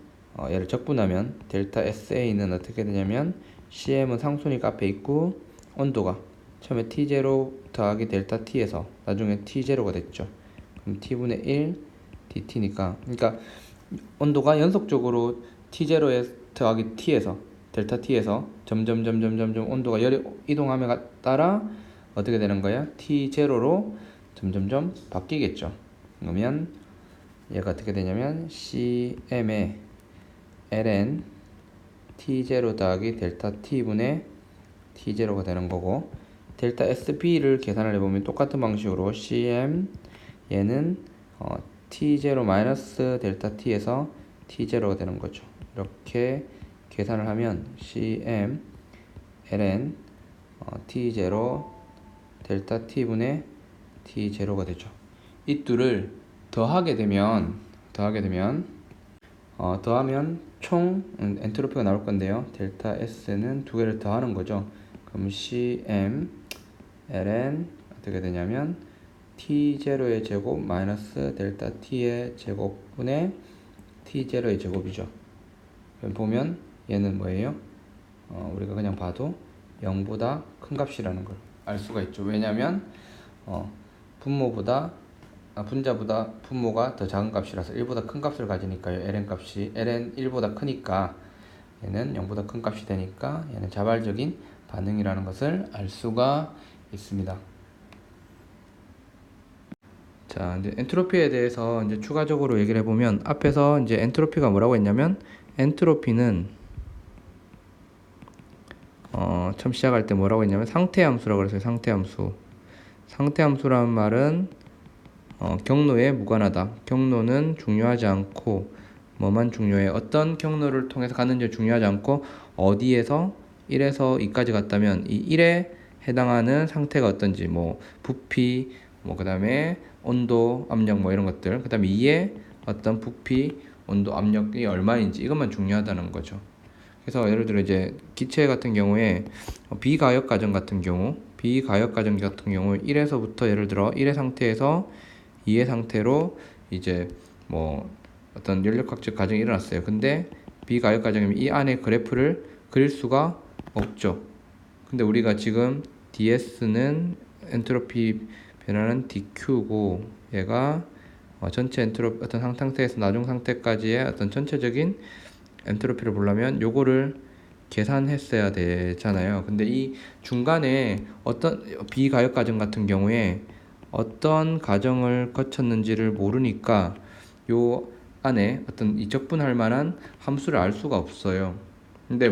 얘를 적분하면 델타 SA는 어떻게 되냐면 CM은 상수니까 앞에 있고 온도가 처음에 T0 더하기 델타 T에서 나중에 T0가 됐죠. 그럼 T분의 1 DT니까 그러니까 온도가 연속적으로 T0에 더하기 T에서 델타 T에서 점점 온도가 열이 이동함에 따라 어떻게 되는 거야? T0로 점점점 바뀌겠죠. 그러면 얘가 어떻게 되냐면 CM의 ln T0 더하기 델타 T분의 T0가 되는 거고 델타 SB를 계산을 해보면 똑같은 방식으로 CM 얘는 T0 마이너스 델타 T에서 T0가 되는 거죠. 이렇게 계산을 하면 CM ln T0 델타 T분의 T0가 되죠. 이 둘을 더하게 되면 더하면 총 엔트로피가 나올 건데요. 델타 S는 두 개를 더하는 거죠. 그럼 CM ln 어떻게 되냐면 T0의 제곱 마이너스 델타 T의 제곱분의 T0의 제곱이죠. 그럼 보면 얘는 뭐예요? 우리가 그냥 봐도 0보다 큰 값이라는 걸 알 수가 있죠. 왜냐면 분자보다 분모가 더 작은 값이라서 1보다 큰 값을 가지니까요. ln 값이 ln 1보다 크니까 얘는 0보다 큰 값이 되니까 얘는 자발적인 반응이라는 것을 알 수가 있습니다. 자, 이제 엔트로피에 대해서 이제 추가적으로 얘기를 해보면 앞에서 이제 엔트로피가 뭐라고 했냐면 엔트로피는 처음 시작할 때 뭐라고 했냐면 상태함수라고 그랬어요. 상태함수라는 말은 경로에 무관하다. 경로는 중요하지 않고 뭐만 중요해? 어떤 경로를 통해서 갔는지 중요하지 않고 어디에서 1에서 2까지 갔다면 이 1에 해당하는 상태가 어떤지 뭐 부피 그 다음에 온도, 압력 뭐 이런 것들 그 다음에 2에 어떤 부피, 온도, 압력이 얼마인지 이것만 중요하다는 거죠. 그래서 예를 들어 이제 기체 같은 경우에 비가역 과정 같은 경우 1에서부터 예를 들어 1의 상태에서 2의 상태로 이제 뭐 어떤 연력학적 과정이 일어났어요. 근데 비가역 과정이면 이 안에 그래프를 그릴 수가 없죠. 근데 우리가 지금 DS는 엔트로피 변화는 DQ고 얘가 전체 엔트로피 어떤 상태에서 나중 상태까지의 어떤 전체적인 엔트로피를 보려면 요거를 계산했어야 되잖아요. 근데 이 중간에 어떤 비가역 과정 같은 경우에 어떤 과정을 거쳤는지를 모르니까 요 안에 어떤 이 적분할 만한 함수를 알 수가 없어요. 근데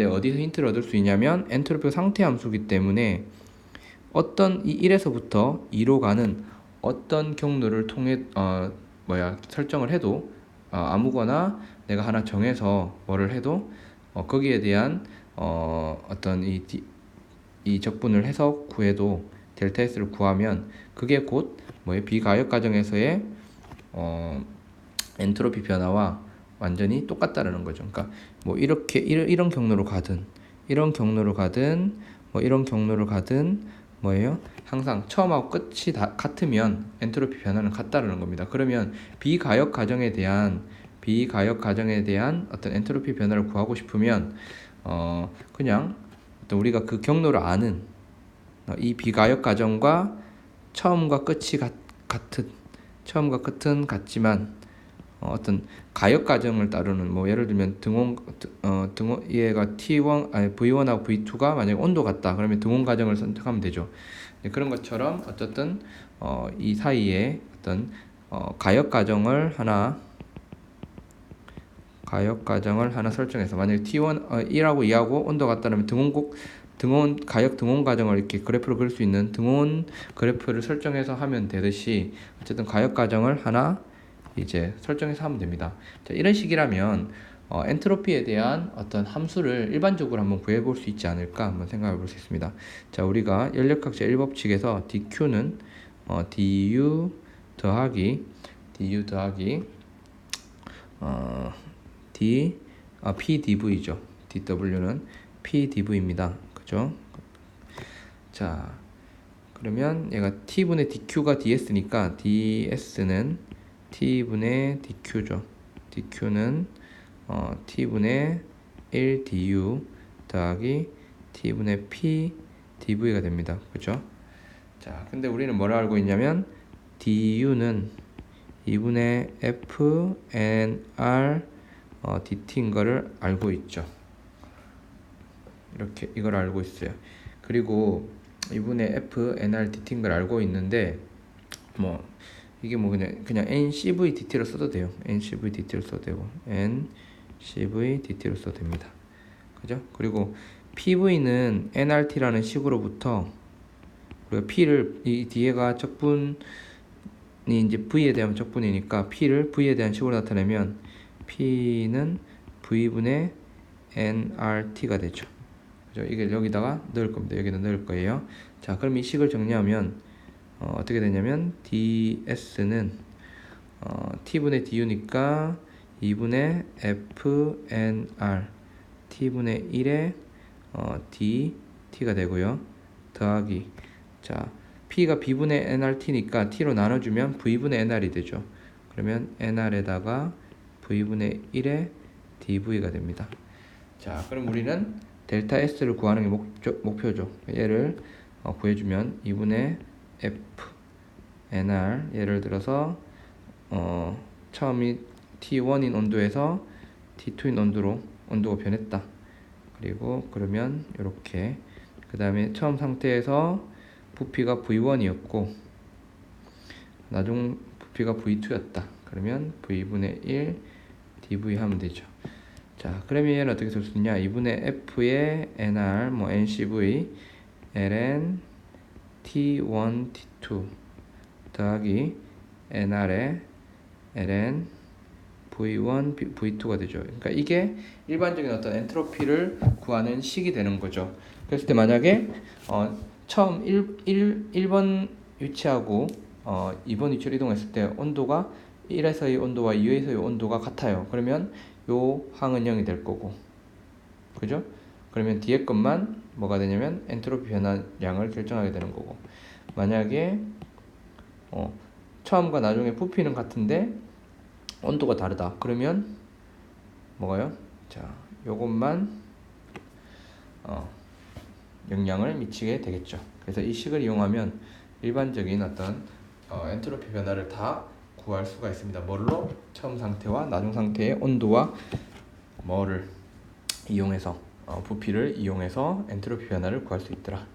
어디서 힌트를 얻을 수 있냐면 엔트로피가 상태 함수이기 때문에 어떤 이 1에서부터 2로 가는 어떤 경로를 통해 설정을 해도 아무거나 내가 하나 정해서 뭐를 해도 거기에 대한 어떤 이 적분을 해서 구해도 델타 S를 구하면 그게 곧 비가역 과정에서의 엔트로피 변화와 완전히 똑같다라는 거죠. 그러니까 뭐 이렇게 이런 경로로 가든 이런 경로로 가든 뭐예요? 항상 처음하고 끝이 다 같으면 엔트로피 변화는 같다라는 겁니다. 그러면 비가역 과정에 대한 어떤 엔트로피 변화를 구하고 싶으면 그냥 어떤 우리가 그 경로를 아는 이 비가역 과정과 처음과 끝은 같지만 어떤 가역 과정을 따르는 뭐 예를 들면 등온 얘가 T1 아니 V1하고 V2가 만약에 온도 같다 그러면 등온 과정을 선택하면 되죠. 그런 것처럼 어쨌든 이 사이에 어떤 가역 과정을 하나 설정해서 만약에 T1 1하고 2하고 온도 같다면 가역 등온 과정을 이렇게 그래프로 그릴 수 있는 등온 그래프를 설정해서 하면 되듯이 어쨌든 가역 과정을 하나 이제 설정해서 하면 됩니다. 자, 이런 식이라면 엔트로피에 대한 어떤 함수를 일반적으로 한번 구해 볼 수 있지 않을까 한번 생각해 볼 수 있습니다. 자, 우리가 연력학 제1법칙에서 dq는 du 더하기 pdv죠. dw는 pdv입니다. 그죠? 자, 그러면 얘가 t분의 dq가 ds니까 ds는 t분의 dq죠. dq는 t분의 1 du 더하기 t분의 p dv가 됩니다. 그죠? 자, 근데 우리는 뭐라 알고 있냐면 du는 2분의 f n r dt인 거를 알고 있죠. 이렇게 이걸 알고 있어요. 그리고 2분의 f n r dt인 걸 알고 있는데 뭐 이게 뭐 그냥 ncv dt로 써도 돼요. ncv dt로 써도 되고 ncv dt로 써도 됩니다. 그죠? 그리고 pv는 nrt라는 식으로부터 우리가 p를 이 뒤에가 적분이 이제 v에 대한 적분이니까 p를 v에 대한 식으로 나타내면 p는 v분의 nrt가 되죠. 그죠? 이게 여기다가 넣을 겁니다. 여기다 넣을 거예요. 자, 그럼 이 식을 정리하면 어떻게 되냐면 ds는 t분의 du니까 2분의 fnr t분의 1의 dt가 되고요. 더하기 자, p가 b분의 nrt니까 t로 나눠주면 v분의 nr이 되죠. 그러면 nr에다가 v분의 1의 dv가 됩니다. 자, 그럼 우리는 델타 S를 구하는 게 목표죠. 얘를 구해주면 2분의 F NR 예를 들어서 처음이 T1인 온도에서 T2인 온도로 온도가 변했다. 그리고 그러면 이렇게 그 다음에 처음 상태에서 부피가 V1이었고 나중 부피가 V2였다. 그러면 V분의 1 dV 하면 되죠. 자, 그러면 얘는 어떻게 쓸 수 있냐? 2분의 F의 NR, 뭐 NCV, ln T1, T2 더하기 NR의 ln V1, V2가 되죠. 그러니까 이게 일반적인 어떤 엔트로피를 구하는 식이 되는 거죠. 그랬을 때 만약에 처음 1번 위치하고 2번 위치로 이동했을 때 온도가 1에서의 온도와 2에서의 온도가 같아요. 그러면 요 항은 0이 될 거고, 그죠? 그러면 뒤에 것만 뭐가 되냐면 엔트로피 변화량을 결정하게 되는 거고, 만약에 처음과 나중에 부피는 같은데 온도가 다르다. 그러면 뭐가요? 자, 요것만 영향을 미치게 되겠죠. 그래서 이 식을 이용하면 일반적인 어떤 엔트로피 변화를 다 구할 수가 있습니다. 뭘로? 처음 상태와 나중 상태의 온도와 뭐를 이용해서 부피를 이용해서 엔트로피 변화를 구할 수 있더라.